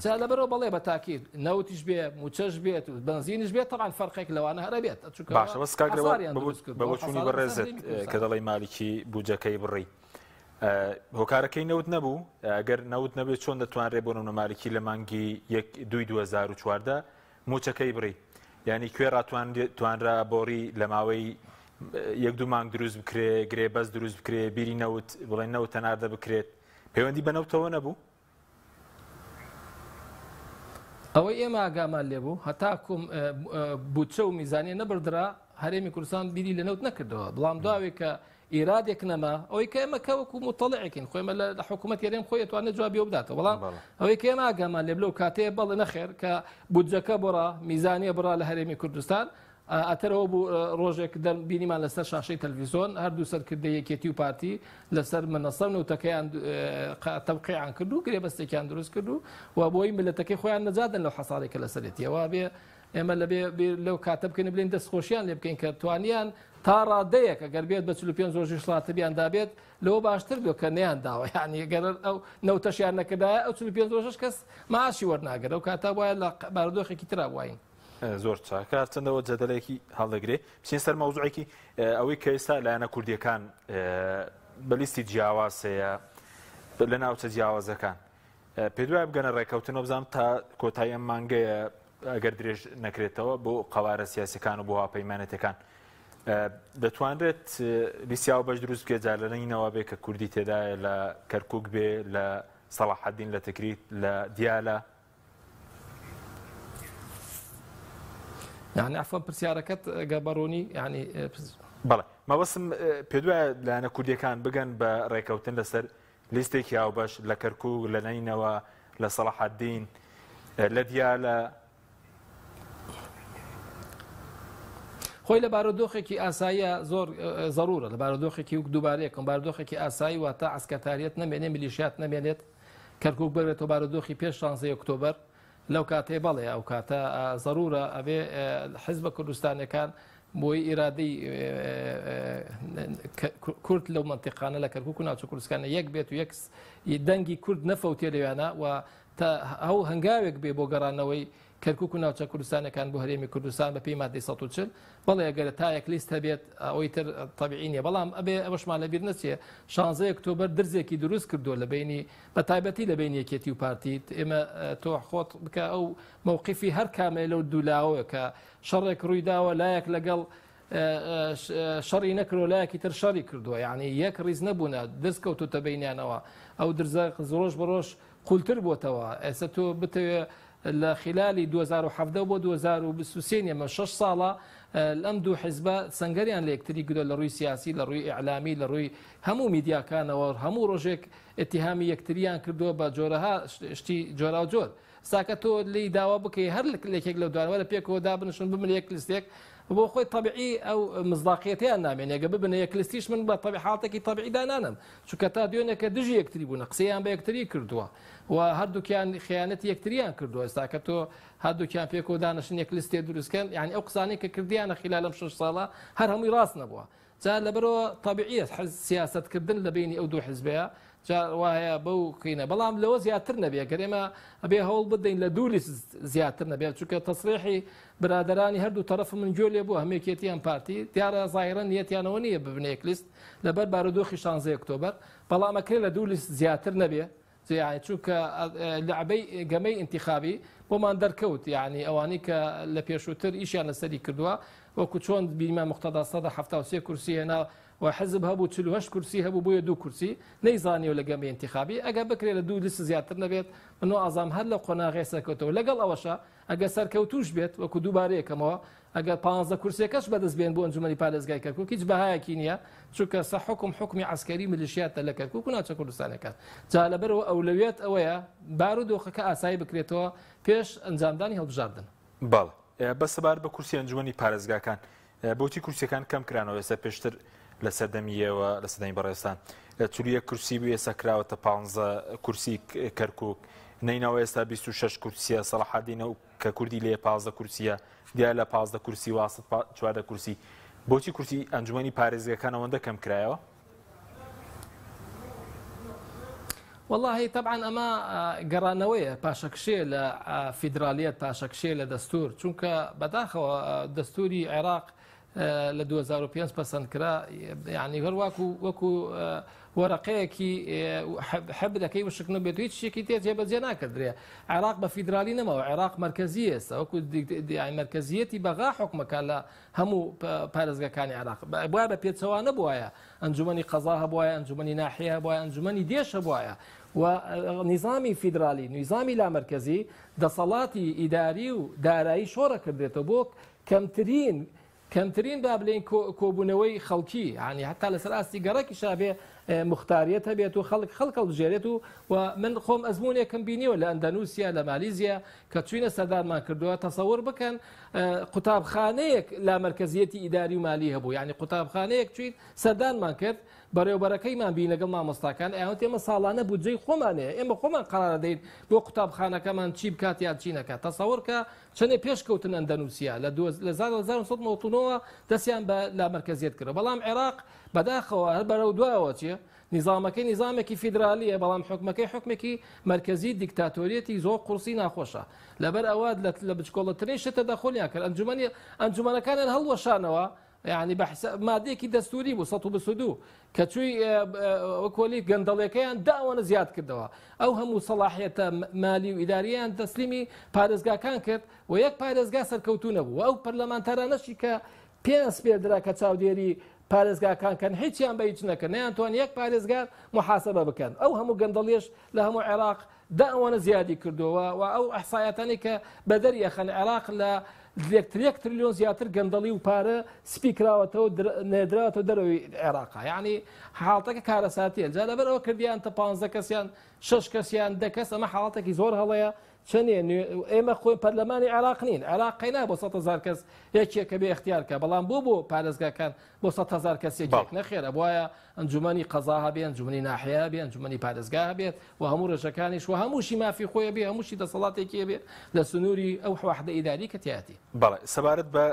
جا لەبەرەوە بەڵێ بە تاکید نەوتیش بێ موچەش بێت و بنزینش بێت طبعا فەرقێک لەوانە هەرە بێت باشە بەس کاگرەوە بەبوچوونی بەڕێزت کە دەڵی مالیکی بوجەکەی بڕی هۆکارەکەی نەوت نەبوو ئەگەر نەوت نەبێت چۆن دەتوانرێ بۆ نمونە مالیکی لە مانگی 2014 موچەکەی بڕی یعنی کوێ ڕاتوانرا بۆڕی لە ماوەی 1-2 مانگ دروست بکرێ گرێ بەس دروست بکرێ بیری نەوت بڵێن نەوت تەناردە بکرێت پەیوەندی بە نەوتەوە نەبوو ئەوەی ئێمە ئاگامان لێبوو هەتاکوم بودجە و میزانیە نەبردرا هەرێمی کوردستان بیری لە نەوت نەکردەوە بەڵام داوێت کە ئیرادێک نەما ئەوەی کە ئێمە کەوەکو مطلعێکین خۆمە لە حکوومەت یارێم خۆی توانێت جوابی بداتەوە بەڵام ئەوەی کە ئێمە ئاگامان لێ لەو کاتەیە بەڵێ نەخێر کە بودجەکە بڕا میزانیە بڕا لە هەرێمی کوردستان ئەتەرەوە بوو ڕۆژێک بینیمان لەسەر شاشەی تەلڤیزۆن هەردوو سەرکردە یەکێتی و پارتی لەسەر منەسەر نەوتەکەیان تەوقیعیان کرد و گرێبەستێکیان دروست کرد و بۆی ملەتەکەی خۆیان نەجادن لەو حەساڵێکە لەسەرێتیەوە بێ ئێمە لەو کاتە بکەین بڵین دەستخۆشیان لێ بکەین کە توانیان تا ڕادەیەکە گەر بێت بە 45 ڕۆژی سڵاتەبیان دابێت لەوە باشتر بێت کە نەیان داوە یعنی گەر ئەو نەوتەشیان نەکردایە ئەو 45 ڕۆژەش کەس ماشی وەرناگەر ئەو کاتە وایە لە بارودۆخێکی ترا بواین زۆر چاکە چەندەوە جەدەلێکی هەڵدەگرێ بچین سەر مەوزوعێکی ئەوەی کە ئێستا لایەنە کوردیەکان بەلیستی جیاوازەیە لە ناوچە جیاوازەکان پێ دوای بگەنە ڕێکەوتنەوە بزانم تا کۆتایی ئەم مانگەیە ئەگەر درێژ نەکرێتەوە بۆ قەوارە سیاسیەکان و بۆ هاوپەیمانەتەکان دەتوانرێت لیستیاوە بەش دروست بکرێت جار لەنینەوە بێ کە کوردی تێدایە لە کەرکووک بێ لە سەڵاحەدین لە تکریت لە دیالە يعني عفوا پرسیارەکەت گەبەڕۆنی يعني بەڵێ مەبەستم پێ دوایە لایەنە کوردیەکان بگەن بە ڕێکەوتن لەسەر لیستێکی هاوبەش لە کەرکووک لە نینەوە لە سەڵاحەدین لە دیالە خۆی لە بارودۆخێکی ئاساییە زۆر ضرورە لە بارودۆخێکی وەک دووبارەیەکم بارودۆخێکی ئاسایی واتە عسکەتاریەت نەمێنێ میلیشیات نەمێنێت کەرکووک بێتەوە بارودۆخی پێش 16 ئۆکتۆبەر لەو کاتێ بەڵێ ئەو کاتە ضرورە ئەبێ حیزبە کوردستانەکان بۆی ئیرادەی کورد لەو منتیقانە لە کەرکووک و ناوچە کوردستانە یەک بێت و یەک دەنگی کورد نەفەوتێ لەوێنە و تا ئەو هەنگاوێک بێ بۆ گەڕانەوەی کەرکووک و ناوچە کوردستانەکان بۆ هەرێمی کوردستان بە پێی مادەی 140 بەڵێ ئەگەر تا یەک لیست هەبێت ئەوەی تر طبیعی نیە بەڵام ئەبێ ئەوەشمان لەبیر نەچێ 16 ئۆکتۆبەر درزێکی دروست کردووە لە بینی بە تایبەتی لە بین یەکێتی و پارتیت ئێمە تۆ خۆت بکە ئەو مووقیفی هەر کامێ لەو دوولاوە کە شەڕێک ڕوویداوە لایەک لەگەڵ شەڕی نەکرۆ لایەکی تر شەڕی کردووە یعنی یەک ڕیز نەبوونە دەست کەوتوتە بینیانەوە ئەو درزە ڕۆژ بە ڕۆژ قولتر بۆتەوە ئێستا تۆ بتەوێ لە خلالی 2017 بۆ 2023 ئەمە 6 ساڵە ئەم دوو حیزبە سەنگەریان لە یەکتری گرۆ لە ڕووی سیاسی لە ڕووی ئیعلامی لە ڕووی هەموو میدیاکانەوە هەموو ڕۆژێک ئەتیهامی یەکتریان کردووە بە جۆرەها شتی جۆرا و جۆر ساکە تۆ لی داوا بکەی هەر لێکێک لەو دوانەوە لە پێکەوە دابنشن بمن یەک لیستێک بۆ خۆی طبیعی ئەو مزداقیەتیان نامێنێگە ببنە یەک لیستیش من بە حاڵەتێکی طبیعی دانانم چونکە تا دوێنێکە دژی یەکتری بوون قسەیان بە یەکتری کردووە و هەردووکیان خیانەتی یەکتریان کردووە ئێستاکە تۆ هەردووکیان پێکەوە دانشن یەک لیستێ دروستکەن یعنی ئەو قسانەی کە کردیانە خلال لەم 6 ساڵە هەر هەمووی ڕاست نەبووە جا لەبەرەوە طبیعیە سیاستکردن لە بینی ئەو دوو حیزبەیە وایە بەو قینە بەڵام لەوە زیاتر نەبێ گەرێمە ئەبێ هەوڵ بدەین لە دوو لیست زیاتر نەبێت چونکە تەسریحی برادرانی هەردوو تەرەف من گوێ لێ بوو هەمێکێتیان پارتی دیارە ظاهرەن نیەتیانەوە نییە ببنە یەک لیست لەبەر بارودۆخی 16 ئۆکتۆبەر بەڵام ئەکرێ لە دوو لیست زیاتر نەبێ چونکە لەعبەی گەمەی انتخابی بۆمان دەرکەوت یعنی ئەوانی کە لە پێشووتر ئیشیان لەسەری کردووە وەکو چۆن بیمە مختەدا 173 کورسی هێنا و حزب هەبوو 48 کورسی هەبوو بۆیە 2 کورسی نەیزانیەوە لە گەمەی انتخابی ئەگە بکرێت لە دوو لیست زیاتر نەبێت منۆ ئازام هەر لە قۆناغی سەرکەوتەوە لەگەڵ ئەوەشە ئەگە سەرکەوتوش بێت وەکو دووبارەیەکەمەوە ئەگەر 15 کورسێکەش بەدەست بێن بۆ ئەنجومەنی پارێزگای کەرکووک هیچ بەهایەکی نییە چونکە حکمی عسکەری میلیشیاتە لە کەرکووک و ناوچە کوردستانەکان جا لەبەرەوە ئەولەویەت ئەوەیە بارودۆخەکە ئاسایی بکرێتەوە پێش ئەنجامدانی هەڵبژاردن بەڵێ بەسەبار بە کورسی ئەنجومەنی پارێزگاکان بۆچی کورسیەکان کەم کرانەوە ئێستا پێشتر لە سەردەمیەوە لە سەردەمی بەڕێستان 41 کورسی بوو ئێستا کراوەتە 15 کورسی کەرکووک نینەوە ئێستا 26 کورسیە سەلاحەدینە کە کوردی لێ 15 کورسیە دیار لە 15 کورسی واست 14 کورسی بۆچی کورسی ئەنجومەنی پارێزگەکان ئەوەندە کەم کرایەوە؟ والله طبعا ئەمە گەڕانەوەیە پاشەکشێ لە فیدرالیەت پاشەکشێ لە دەستور چونکە بەداخەوە دەستوری عێراق لە 2005 پەسەندکرا یعنی وەکو وەرەقەیەکی حەبلەکەی وشکنە بێت هیچ شتێکی تێ جێبەجێ ناکردرێ عێراق بە فیدرالی نەماوە عێراق مرکزی ئێستا وەکو مرکزیەتی بەغا حکومەکە لە هەموو پارێزگەکانی عێراق بوایە بە پێچەوانە بوایە ئەنجومەنی قەزا هەبوایە ئەنجومەنی ناحیە هەبوایە ئەنجومەنی دێش هەبوایە و نظامی فیدرالی نظامی لامەرکزی دەسەڵاتی ئیداری و دارایی شۆڕە کردێتەوە بۆ کەمترین با بڵێن کۆبوونەوەی خەڵکی ینی هەتا لەسەر ئاستی گەڕێکی شابێ مختاریەت هەبێت و خەڵک هەڵبژێرێت و من خۆم ئەزمونێکم بینیوە لە ئەندەنووسیا لە مالیزیا کە چوینە سەردارمان کردووە تەسەور بکەن قوتابخانەیەک لا مرکزیەتی ئیداری و مالی هەبوو یعنی قوتابخانەیەک چوین سەردانمان کرد بەڕێوبەرەکەیمان بینی لەگەڵ مامۆستاکان ئەوە ئێمە ساڵانە بودجەی خۆمانەیە ئێمە خۆمان قەرارە دەین بۆ قوتابخانەکەمان چی بکات یان چی نەکات تەسەورکە چەندێ پێشکەوتن ئەندەنووسیا لە 1990ەوە دەستیان بە لا مرکزیەت کرد بەڵام عێراق بەداخەوە هەر بەرەو دوایەوە چیە نظامەکەی نظامێکی فیدرالیە بەڵام حکومەکەی حکمێکی مرکزی دیکتاتۆریەتی زۆر قورسی ناخۆشە لەبەر ئەوە لە بچکۆڵەترین شتە دەخۆلیان کرد ئەنجومەنەکانیان هەڵوەشانەوە یعنی مادەیەکی دەستوری بوو 122 کە چووی وەکۆلی گەندەڵەکەیان داوەنە زیاد کردەوە ئەو هەموو سەلاحیەتە مالی و ئیداریان تەسلیمی پارێزگاکان کرد و یەک پارێزگا سەرکەوتو نەبوو ئەو پەرلەمانتارانەشی کە پێنج پێدرا کە چاودێری پارێزگاکان کەن هیچیان بە هیچ نەکەن نەیانتوان یەک پارێزگار محاسبە بکەن ئەو هەموو گەندەڵیش لە هەموو عێراق داوەنە زیادی کردووە و ئەو ئەحسایەتانی کە بەدەریەخەن عێراق لە 1 تریلیۆن زیاتر گەندەڵی و پارە سپیکراوەتەوە نێدراوەتەوە دەرەوەی عێراقا یعنی حاڵەتەکە کارەساتیە جا لەبەرەوە کردیان تا 15 کەسیان 6 کەسیان 10 کەس ئەمە حاڵەتێکی زۆر هەڵەیە چەندێ ئێمە خۆی پەرلەمانی عێراق نین عێراق قەینا بۆ 100,000 کەس یەکێکە بێ اختیارکە بەڵام بۆ پارێزگاکان بۆ 100,000 کەس یەکێک نەخێرە بۆیە ئەنجومەنی قەزا هەبێ ئەنجومەنی ناحیە هەبێ ئەنجومەنی پارێزگا هەبێت و هەموو ڕێژەکانیش و هەمووشی مافی خۆی بێ هەمووشی دەسەڵاتێکی بێ لە سنووری ئەو وحدە ئیداری کە تیاتی بەڵێ سەبارەت بە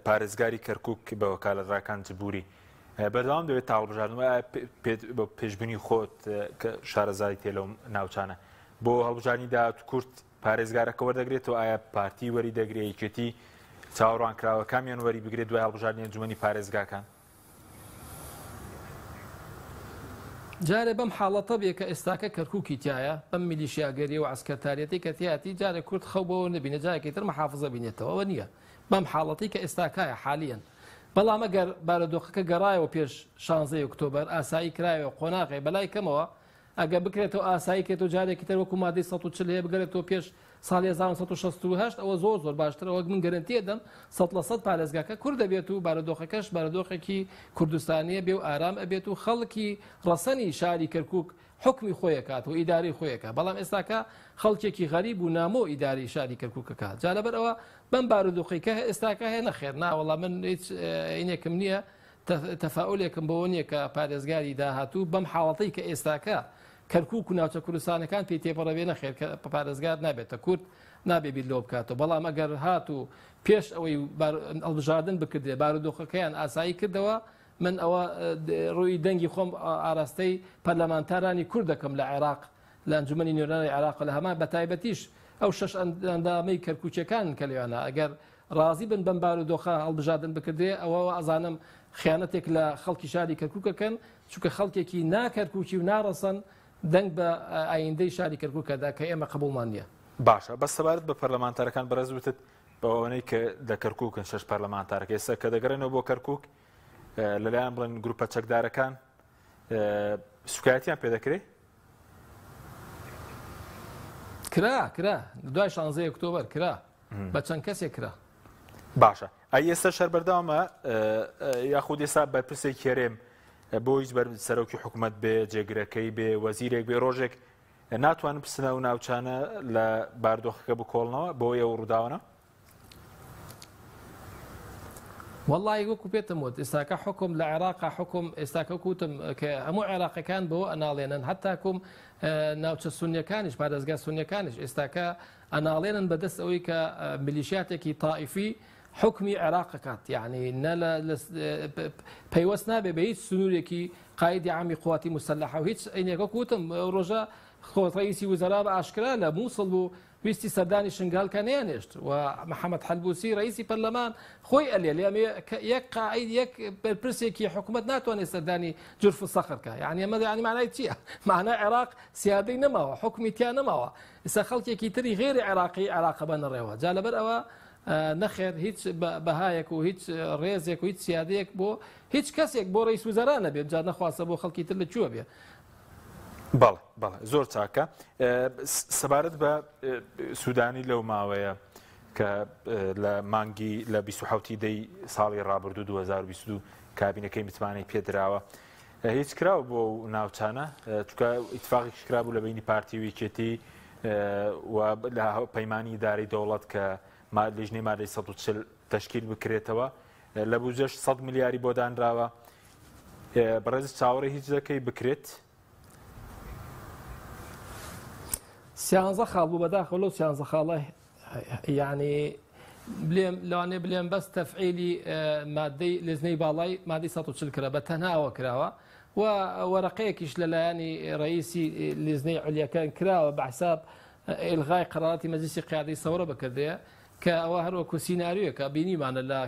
پارێزگاری کەرکووک بە وەکالەتڕاکان جبووری بەردەوام دەوێت تاڵبژاردنەوە پێشبینی خۆت کە شارەزای تێ لەو ناوچانە بۆ هەڵبژارنی داهات کورت پارێزگارەکە وەردەگرێتەوە ئایا پارتی وەری دەگرێت یەکێتی چاوەڕوانکراوە کامیان وەری بگرێت دوای هەڵبژاردنی ئەنجومەنی پارێزگاکان جارێ بەم حاڵەتە بێ کە ئێستاکە کەرکووکی تایە بەم میلیشیاگەری و عسکەرتارەتی کە تیاتی جارێ کورد خەوبەوە نبینێت جارێکی تر محافظە بینێتەوە نییە بەم حاڵەتی کە ئێستاکایە حالیان بەڵام ئەگەر بارودۆخەکە گەڕایەوە پێش 16 ئۆکتۆبەر ئاسایی کرایەوە قۆناغی بەلای کەمەوە ئەگە بکرێتەوە ئاسایی کێتەوە جارێکی تر وەکو مادەی 140 هەیە بگەرێتەوە پێش ساڵی 1968 ئەوە زۆر باشترەوە من گەرنتیە دەم 100% پارێزگاکە کورد دەبێت و بارودۆخەکەش بارودۆخێکی کوردستانیە بێ و ئارام ئەبێت و خەڵکی ڕەسەنی شاری کەرکووک حکمی خۆیەکات و ئیداری خۆیەکە بەڵام ئێستاکە خەڵکێکی غەریب و نامۆ ئیداری شاری کەرکووکەکات جا لەبەرەوە بەم بارودۆخیکە ئێستاکە هێ نەخێر ناوەڵام من هیچ عینێکم نییە تەفاعولێکم بەوە نییە کە پارێزگاری داهاتوو بەم حاڵەتەی کە ئێستاکە کەرکووک و ناوچە کوردستانەکان پێی تێپەڕەوێ نەخێر کە پارێزگار نابێتە کورد نابێت لۆ بکاتەوە بەڵام ئەگەر هات و پێش ئەوەی هەڵبژاردن بکردێ بارودۆخەکەیان ئاسایی کردەوە من ئەوە ڕووی دەنگی خۆم ئاراستەی پەرلەمانتارانی کورد دەکەم لە عێراق لە ئەنجومەنی نوێنەری عێراق لە هەمان بەتایبەتیش ئەو 6 ئەندامەی کەرکووچەکان کە لێوانە ئەگەر ڕازی بن بەم بارودۆخە هەڵبژاردن بکردێ ئەوە ئەزانم خیانەتێک لە خەڵکی شاری کەرکووکەکەن چونکە خەڵکێکی ناکەرکووکی و ناڕەسەن دەنگ بە ئایندەی شاری کەرکووکەدا کە ئێمە قبوڵمان نییە باشە بە سەبارەت بە پەرلەمانتارەکان بەڕێزوتت بەوەی کە لە کەرکووکن 6 پەرلەمانتارەکە ئێستا کە دەگەڕێنەوە بۆ کەرکووک لەلایەن بڵێن گروپە چەکدارەکان سوکایەتیان پێدەکرێت کرا دوای 16 ئۆکتۆبەر کرا بە چەند کەسێک کرا باشە ئەی ئێستا شەر بەردەوامە یاخود ئێستا بەرپرسێک کێرێم بۆ هیچ سەرۆکی حکوومەت بێ جێگرەکەی بێ وەزیرێک بێ ڕۆژێک ناتوانن پسنە و ناوچانە لە باردۆخەکە بکۆڵنەوە بۆ ئێوە ڕووداوەنە والله وەکو پێتم وت ئێستاکە حکم لە عێراقا حکم ئێستاکە کوتم کە هەموو عێراقیەکان بەوە ئەناڵێنن هەتاکوم ناوچە سونیەکانیش پارێزگا سونیەکانیش ئێستاکە ئەناڵێنن بەدەست ئەوەی کە میلیشیاتێکی تائیفی حکمی عێراقەکات یعنی پەیوەست نابێ بە هیچ سنوورێکی قایدی عامی قواتی مسلحە و هیچ عینێکە کوتم ڕۆژە ڕئیسی وزرا بە ئاشکرا لە مووسڵ بوو ویستی سەردانی شنگالکە نێنێشت و محەممەد حەلبوسی ڕئیسی پەرلەمان خۆی ئەلێ لێمێ یەک قاعید یەک بەرپرسێکی حکوومەت ناتوانێت سەردانی جرف سەخرکە یعنی ئەمە ینی معنای چییە؟ معنای عێراق سیادەی نەماوە حکمی تیان نەماوە ئێستا خەڵکێکی تری غێری عێراقی عێراقە بەنەڕێەوە جا لەبەر ئەوە نەخێر هیچ بەهایەک و هیچ ڕێزێک و هیچ سیادەیەک بۆ هیچ کەسێک بۆ ڕئیس وزەرا نەبێت جا نەخواستە بۆ خەڵکی تر لە کوێ بێ. بەڵێ بەڵێ زۆر چاکە سەبارەت بە سوودانی لەو ماوەیە کە لە مانگی لە 27 دەی ساڵی ڕابردوو 2022 کابینەکەی متمانەی پێدراوە هیچ کراوە بۆ ناوچانە چونکە ئیتفاقێکیش کرابوو لە بینی پارتی ویکێتی و لە پەیمانی ئیدارەی دەوڵەت کە لێژنەی مادەی 140 تەشکیل بکرێتەوە لە بوجەش 100 میلیاری بۆ دانراوە بەڕێز چاوەڕێی هیچ دەکەی بکرێت؟ 13 خاڵ بوو بەداخەوە لەو 13 خاڵە یعنی لەوانێ بلێن بەس تەفعیلی مادەی لێزنەی باڵای مادەی 140 کرا بە تەنهاوە کراوە و وەرەقەیەکیش لەلایەنی ڕئیسی لێزنەی عولیەکان کراوە بەحساب ئیلغای قەرارەتی مەجلیسی قیادەی سەورە بکردەیە کە ئەوە هەروەکو سیناریۆیەکە بینیمانە لە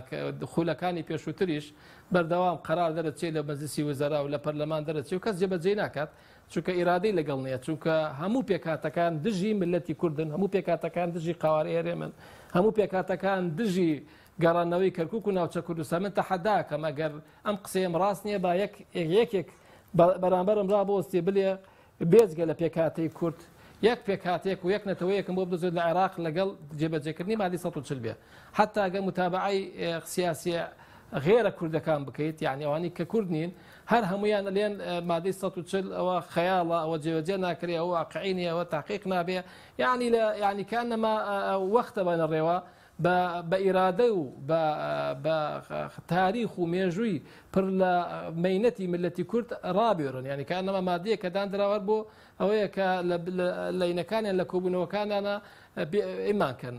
خولەکانی پێشووتریش بەردەوام قەرار دەرەچێت لە مەجلیسی وەزەرا و لە پەرلەمان دەرەچێت و کەس جێبەجێ ناکات چونکە ئیرادەی لەگەڵ نییە چونکە هەموو پێکاتەکان دژی ملەتی کوردن هەموو پێکاتەکان دژی قاواری هێرێمن هەموو پێکاتەکان دژی گەڕانەوەی کەرکووک و ناوچە کوردستان من تەحەداکەم ئەگەر ئەم قسەیەم ڕاست نییە با یەکێک بەرامبەرم ڕابۆستی بلێ بێجگە لە پێکاتی کورد یەک پێکاتێک و یەک نەتەوەیەکم بۆ بدۆزێت لە عێراق لەگەڵ جێبەجێکردنی مادەی 140 بێ حتا ئەگەر متابعەی سیاسی غێرە کوردەکان بکەیت یعنی ئەوانی کە کورد نین هەر هەمویان لێن مادەی 140 ئەوە خەیاڵە ئەوە جێبەجێ ناکرێ ئەوە واقعینی ئەوە تحقیق نابێ یعنی کانەما وەختە بەنەڕێوە بە ئیرادە و بە تاریخ و مێژووی پڕ لە مەینەتی ملەتی کورد ڕابێرن یعنی کانەما مادەیە کە دانراوە بۆ ئەوەیە کە لەینەکانیان لە کۆبوونەوەکانیانە ئیمانکەن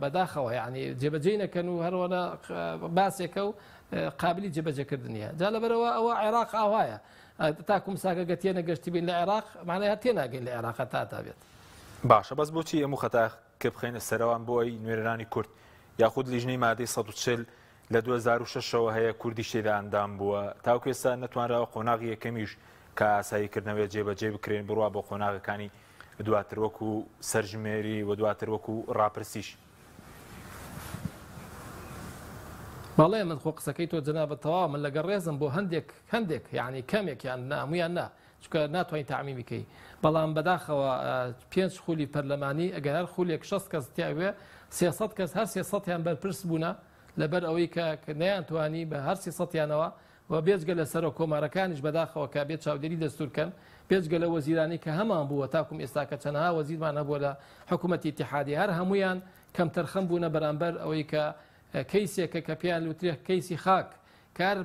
بەداخەوە یعنی جێبەجێ نەکەن و هەروەنە باسێکە و قابلی جێبەجێکردنیە جا لەبەرەوە ئەوە عێراق ئاوایە تاکوم ساکە گەتیە نەگەشتی بین لە عێراق معناها تێناگەین لە عێراق تا بێت باشە بەس بۆچی ئەموو خەتا کە بخێنە سەرەوان بۆ ئەی نوێرانی کورد یاخود لیژنەی مادەی 140 لە 2006ەوە هەیە کوردی شێدا ئەندام بووە تاوکو ئێستا نەتوانراوە قۆناغی یەکەمیش کە ئاساییکردنەوەی جێبەجێ بکرێن بڕوا بۆ قۆناغەکانی دواتر وەکو سەرژمێری و دواتر وەکو ڕاپرسیش. بەڵێ من خۆ قسەکەی تۆ جەنابەت تەواو من لەگەڵ ڕێزم بۆ هەندێک یعنی کەمێک یان هەمویان نا چونکە ناتوانین تەعمیم بکەی بەڵام بەداخەوە 5 خولی پەرلەمانی ئەگەر هەر خولێک 6 کەس تیاوێ 300 کەس هەر 300یان بەرپرس بوونە لەبەر ئەوەی کە نەیانتوانی بە هەر 300یانەوە و بێجگە لە سەر کۆمارەکانیش بەداخەوە کە بێت چاودێری دەستورکەن بێجگە لە وەزیرانی کە هەمان بووە تاکوم ئێستا کە چەندها وەزیرمان هەبووە لە حکوومەتی ئیتیحادی هەر هەمویان کەم تەرخەم بوونە بەرامبەر ئەوەی کە کەیسێکە کە پیان لوترێ کەیسی خاک کار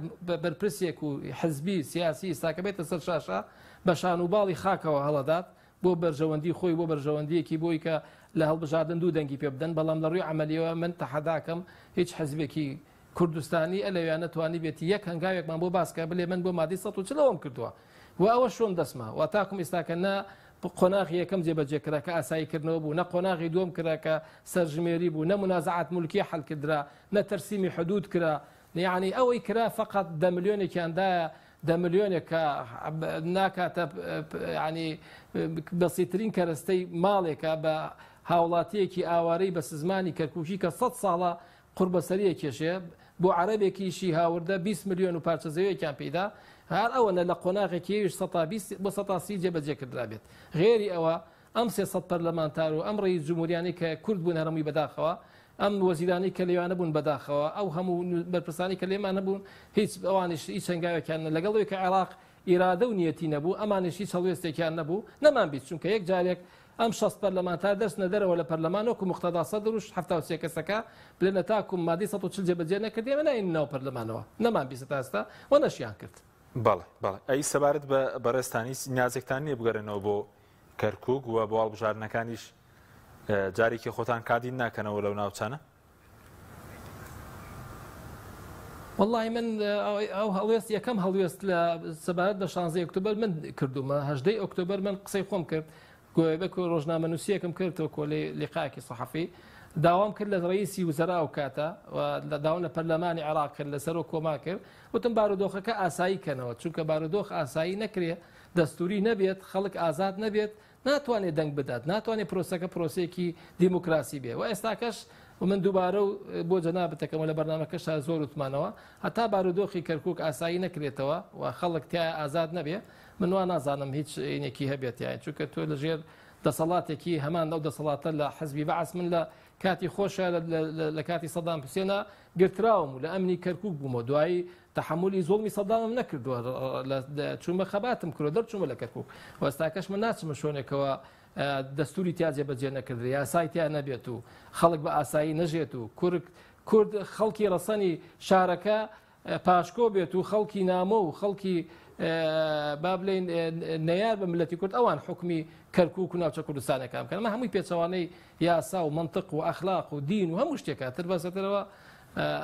بەرپرسێک و حزبی سیاسی ئێستاکە بێتە سەر شاشە بە شانوباڵی خاکەوە هەڵەدات بۆ بەرژەوەندی خۆی بۆ بەرژەوەندیەکی بۆی کە لە هەڵبژاردن دوو دەنگی پێ بدەن بەڵام لە ڕووی عملیەوە من تەحەداکەم هیچ حزبێکی کوردستانی ئەلەویان نەتوانی بێتی یەک هەنگاوێکمان بۆ باسکە بڵێ من بۆ مادەی 140ەوەم کردووە و ئەوە شۆن دەسما و تاکوم ئێستاکە نە قۆناغی یەکەم جێبەجێکرا کە ئاساییکردنەوە بوو نە قۆناغی دووەم کرا کە سەرژمێری بوو نە منازعات مولکی حەڵکردرا نە تەرسیمی حدود کرا یعنی ئەوەی کرا فقط 10 ملیۆنێکیاندایە 10 ملیۆنێک کە ناکاتە ینی بەسیترین کەرەستەی ماڵێکە بە هاوڵاتیەکی ئاوارەی بە سزمانی کەرکووکی کە 100 ساڵە قوربەسەریە کێشێ بۆ عەرەبێکیشی هاوردە 20 ملیۆن و پارچە زەویەکیان پێدا هەر ئەوەنە لە قۆناغێکیش 120 جێبەجێ کردرا بێت غێری ئەوە ئەم 300 پەرلەمانتار و ئەم ڕێیس جمهوریانی کە کورد بوون هەرمووی بەداخەوە ئەم وەزیرانی کە لێوانە بوون بەداخەوە ئەو هەموو بەرپرسانی کە لێمان نەبوون هیچ ئەوانش هیچ هەنگاوێکیان لەگەڵەوەی کە عێراق ئیرادە و نیەتی نەبوو ئەمانش هیچ هەڵوێستێکیان نەبوو نەمان بیت چونکە یەک جارێک ئەم 6 پەرلەمانتار دەستنە دەرەوە لە پەرلەمانۆکو مختەدا سەدر و 73 کەسەکە بلێنە تاکوم مادی 140 جێبەجێ نەکردێ ئێمە ناین ناو پەرلەمانەوە نەمان بیست تا ئێستا و نەشیان کرد. بەڵێ بەڵێ ئەی سەبارەت بە بەڕێستانی نیازێکتان نییە بگەڕێنەوە بۆ کەرکووک و بۆ هەڵبژاردنەکانیش جارێکی خۆتان کادین ناکەنەوە لەو ناوچانە؟ والله من ئەو هەڵوێست یەکەم هەڵوێست لە سەبارەت بە 16 ئۆکتۆبەر من کردومە 18 ئۆکتۆبەر من قسەی خۆم کرد گوێبەک ڕۆژنامە نووسیەکەم کردەوە کۆلێ لقاکی صحفی داوام کرد لە ڕئیسی وزەرا و کاتە لە داوام لە پەرلەمانی عێراق کرد لەسەر و کۆما کرد وتم بارودۆخەکە ئاسایی کەنەوە چونکە بارودۆخ ئاسایی نەکرێ دەستوری نەبێت خەڵک ئازاد نەبێت ناتوانێت دەنگ بدات ناتوانێت پرۆسەکە پرۆسێکی دیموکراسی بێ و ئێستاکەش من دووبارە و بۆ جەنابەتەکەمە لە بەرنامەکەشا زۆر وتمانەوە هەتا بارودۆخی کەرکووک ئاسایی نەکرێتەوە و خەڵک تایە ئازاد نەبێ من وا نازانم هیچ عینێکی هەبێت یان چونکە تۆ لەژێر دەسەڵاتێکی هەمان ئەو دەسەڵاتە لە حەزبی بەعس من لە کاتی خۆشە لە کاتی سەدام حوسێنە گرتراوم و لە ئەمنی کەرکووک بوومەوە دوایی تحملی زۆڵمی سەدامم نەکردووە چوومە خەباتم کردو دەرچوومە لە کەرکووک وەستاکەش من ناچمە شوێنێکەوە دەستوری تیاجێ بەجێ نەکردی یاسای تیا نەبێت و خەڵک بە ئاسایی نەژێت و کورد خەڵکی ڕەسەنی شارەکە پاشکۆ بێت و خەڵکی نامە و خەڵکی با بڵێن نەیار بە ملەتی کورد ئەوان حکمی کەرکووک و ناوچە کوردستانەکان بکەن ئەمە هەمووی پێچەوانەی یاسا و منطق و ئەخلاق و دین و هەموو شتێکە تر بەسەرەوە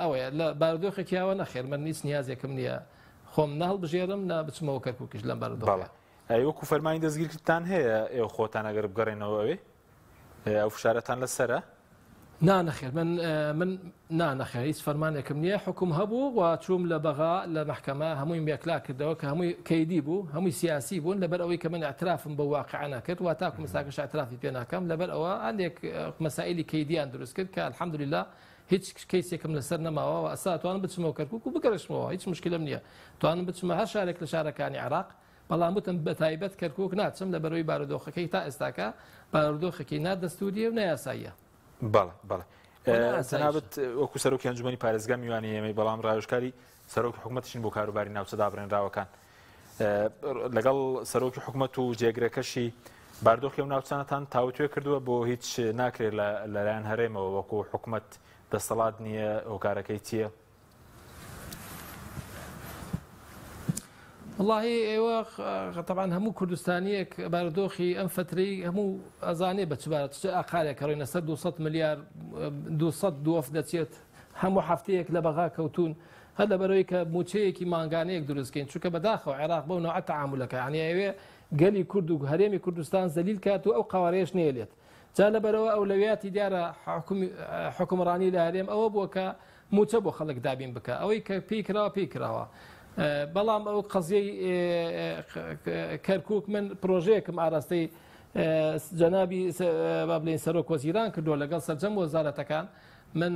ئەوەیە لە بارودۆخێکیاوە نەخێر من هیچ نیازێکم نییە خۆم نەهەڵبژێرم بچمەوە کەرکووکیش لەم بارودۆخە. وەکو فەرمانی دەستگیرتان هەیە ئێوە خۆتان ئەگەر بگەڕێنەوە ئەوێ ئەو فشارەتان لەسەرە؟ نانەخێر من نانەخێر هیچ فەرمانێکم نییە حکوم هەبوو و چووم لە بەغا لە محکەمە هەمووی مێکلا کردەوە کە هەمووی کەیدی بوو هەمووی سیاسی بوون لەبەر ئەوەی کە من اعترافم بە واقعە نەکرد و تاکو مستاکەش اعترافی پێ ناکەم لەبەر ئەوە هەندێک مەسائلی کەیدیان دروست کرد کە الحەمدولله هیچ کەیسێکم لەسەر نەماوە و ئەسا توانم بچمەوە کەرکووک و بگەڕێشمەوە هیچ مشکلم نییە توانم بچمە هەر شارێک لە شارەکانی عێراق بەڵام وتم بە تایبەت کەرکووک ناچم لە بەرەوەی بارودۆخەکەی تا ئێستاکە بارودۆخێکی نادەستوریە و نەیاساییە. بەڵێ بەڵێ جەنابەت وەکو سەرۆکی ئەنجومەنی پارێزگا میوانی ئێمەی بەڵام ڕاوێژکاری سەرۆکی حکوومەتشین بۆ کاروباری ناوچە دابڕێنراوەکان لەگەڵ سەرۆکی حکوومەت و جێگرەکەشی باردۆخی و ناوچانەتان تاوتوێ کردووە بۆ هیچ ناکرێت لەلایەن هەرێمەوە وەکو حکوومەت دەسەڵات نییە هۆکارەکەی چییە؟ والله ئێوە طبعا هەموو کوردستانیەک بارودۆخی ئەم فترەی هەموو ئەزانێ بەچبارەت ئاقارێک کەڕێنە سەر 200 ملیار 200 دووەف دەچێت هەموو هەفتەیەک لە بەغا کەوتون هەر لەبەرەوەی کە موچەیەکی مانگانەیەک دروستکەین چونکە بەداخەوە عێراق بەو نوع تەعاملەکە یعنی ئەوێ گەلی کورد و هەرێمی کوردستان زەلیل کات و ئەو قاوارەیەش نێلێت جا لەبەرەوە ئەولەویاتی دیارە حکومڕانی لە هەرێم ئەوە بووە کە موچە بۆ خەڵک دابین بکە ئەوەی کە پێی کراوە بەڵام ئەو قەزیەی کەرکووک من پرۆژەیەکم ئاراستەی جەنابی با بڵێن سەرۆک وەزیران کردووە لەگەڵ سەرجەم وەزارەتەکان من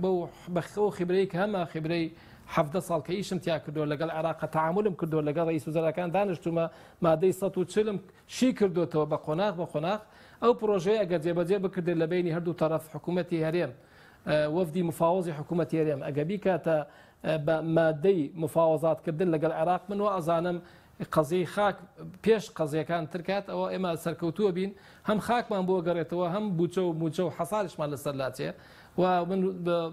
بەو خیبرەی کە هەمە خیبرەی 17 ساڵ کە ئیشم تیا کردووە لەگەڵ عێراق تەعاملم کردووە لەگەڵ ڕئیس وزەرەکان دانیشتومە مادەی 140 شی کردوێتەوە بە قۆناغ ئەو پرۆژەیە ئەگەر جێبەجێ بکردێت لە بینی هەردوو تەرەف حکوومەتی هەرێم وەفدی مفاوەزی حکوومەتی هەرێم ئەگە بیکاتە بە مادەی مفاوەزاتکردن لەگەڵ عێراق من وە ئەزانم قەزەی خاک پێش قەزیەکان ترکات ئەوە ئێمە سەرکەوتووە بین هەم خاکمان بۆ گەڕێتەوە هەم بوچە و موچە و حەسارشمان لەسەر لاچێ و من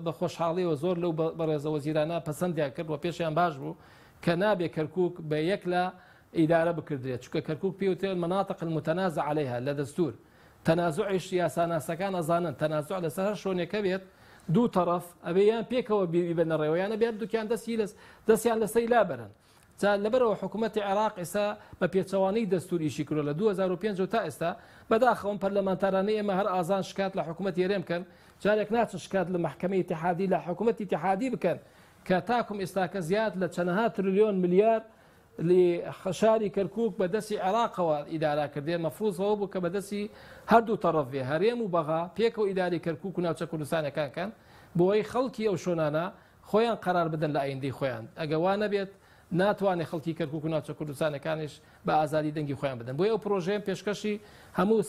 بە خۆشحاڵیەوە زۆر لەو بەڕێزە وەزیرانە پەسەندیان کرد و پێشیان باش بوو کە نابێ کەرکووک بە یەک لە ئیدارە بکردرێت چونکە کەرکووک پێوتێت مناطق المتنازع عليها لە دەستور تەنازعیش یاساناسەکان ئەزانن تەنازع لەسەر شۆنێکە بێت دوو طرف ئەبێیان پێکەوە بنە ڕێوەیانە بێت دوکیان دەستیان لەسەی لابەرن جا لەبەرەوە حکوومەتی عێراق ئێستا بە پێچەوانەی دەستوریشی کردو لە 2005 تا ئێستا بەداخەوە پەرلەمانتارانەی ئێمە هەر ئازان شکات لە حکوومەتی هەرێم بکەن جارێک ناچن شکات لە محکەمەی اتحادی لە حکوومەتی اتحادی بکەن کە تاکم ئێستاکە زیاد لە چەندەها تریلیۆن ملیار لشاری کەرکووک بەدەستی عێراقەوە ئیداراکردێن مەفروضەوە بوو کە بەدەستی هەردوو تەڕەف بێ هەرێم و بەغا پێکەوە ئیداری کەرکووک و ناوچە کوردستانەکان بۆی خەڵکی ئەو شۆنانە خۆیان قرار بدەن لە ئایندەی خۆیان ئەگە وا نەبێت ناتوانێت خەڵکی کەرکووک و ناوچە کوردستانەکانیش بە ئازادی دەنگی خۆیان بدەن بۆی ئەو پرۆژەیە پێشکەشی هەموو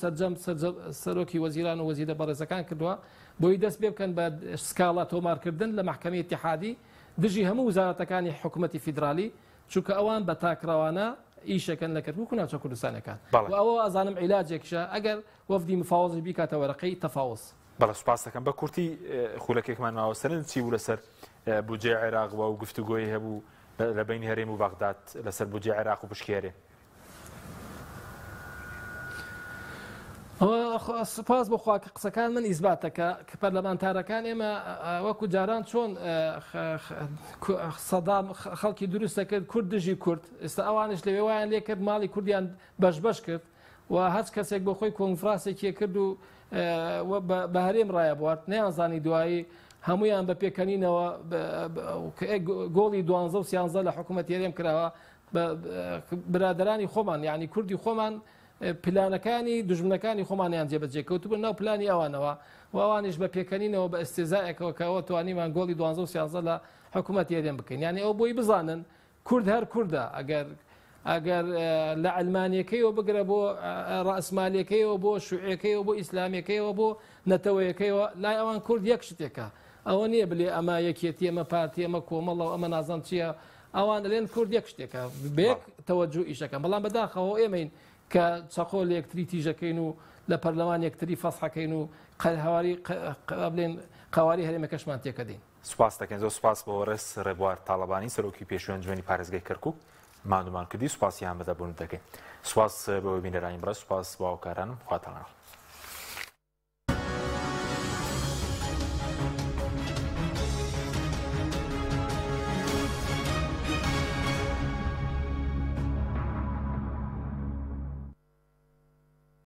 سەرۆکی وەزیران و وەزیرە بەڕێزەکان کردووە بۆی دەست پێ بکەن بە سکاڵا تۆمارکردن لە محکەمەی اتحادی دژی هەموو وزارەتەکانی حکوومەتی فیدرالی چونکە ئەوان بە تاکراوانە ئیشەکەن لە کەرکووک و ناوچە کوردستانەکان بەڵێ. و ئەوە ئەزانم عیلاجێکشە ئەگەر وەفدی مفاوەزی بیکاتە وەرەقەی تەفاوز. بەڵێ سوپاس دەکەم بە کورتی خولەکێکمان ماوە سەرنج چی بوو لەسەر بودجێ عێراق و گفتوگۆی هەبوو لە بینی هەرێم و بەغداد لەسەر بودجێ عێراق و پشکێرێ. سپاس بخوا کە قسەکان من ئیزباتەکە کە پەرلەمانتارەکان ئێمە وەکو جاران چۆن سەدام خەڵکی دروستە کرد کورد دژی کورد ئێستا ئەوانش لەوێ وایان لێ کرد ماڵی کوردیان بەش کرد و هەچ کەسێک بۆ خۆی کۆنفرانسێکی کرد و بە هەرێم ڕایە بوات نەیانزانی دوایی هەمویان بە پێکەنینەوە گۆڵی 12 و 13 لە حکوومەت هەرێم کراوە برادرانی خۆمان یعنی کوردی خۆمان پلانەکانی دژمنەکانی خۆمانیان جێبەجێکەوتبوون ناو پلانی ئەوانەوە و ئەوانش بە پێکەنینەوە بە ئەستێزایەکەوە کەەوە توانیمان گۆڵی 12 و 13 لە حکوومەت هێرێم بکەین یعنی ئەو بۆی بزانن کورد هەر کووردە ئەگەر لە ئەلمانیەکەیەوە بگرە بۆ ڕئەسمالیەکەیەوە بۆ شوعەکەیەوە بۆ ئیسلامیەکەیەوە بۆ نەتەوەیەکەیەوە لای ئەوان کورد یەک شتێکە ئەوە نییە بلێ ئەمە یەکێتی ئەمە پارتی ئەمە کۆمەڵە و ئەمە نازان چییە ئەوان لێن کورد یەک شتێکە بێک تەوەجو ئیشەکەم بەڵام بەداخەوە ئێمەین کە چەقۆ لە یەکتری تیژەکەین و لە پەرلەمان یەکتری فەسحەکەین و بڵێن قواری هەرێمەکەشمان تێکەدەین. سوپاس دەکەین زۆر سوپاس بۆ وەرەس ڕێبوار تاڵەبانی سەرۆکی پێشوێ ئەنجومەنی پارێزگای کەرکووک مادومان کردی سوپاسیان بەدەبوون دەکەین. سوپاس بەوە بینەرانی بڕە سوپاس بۆ هاوکارانم خواتەڵان.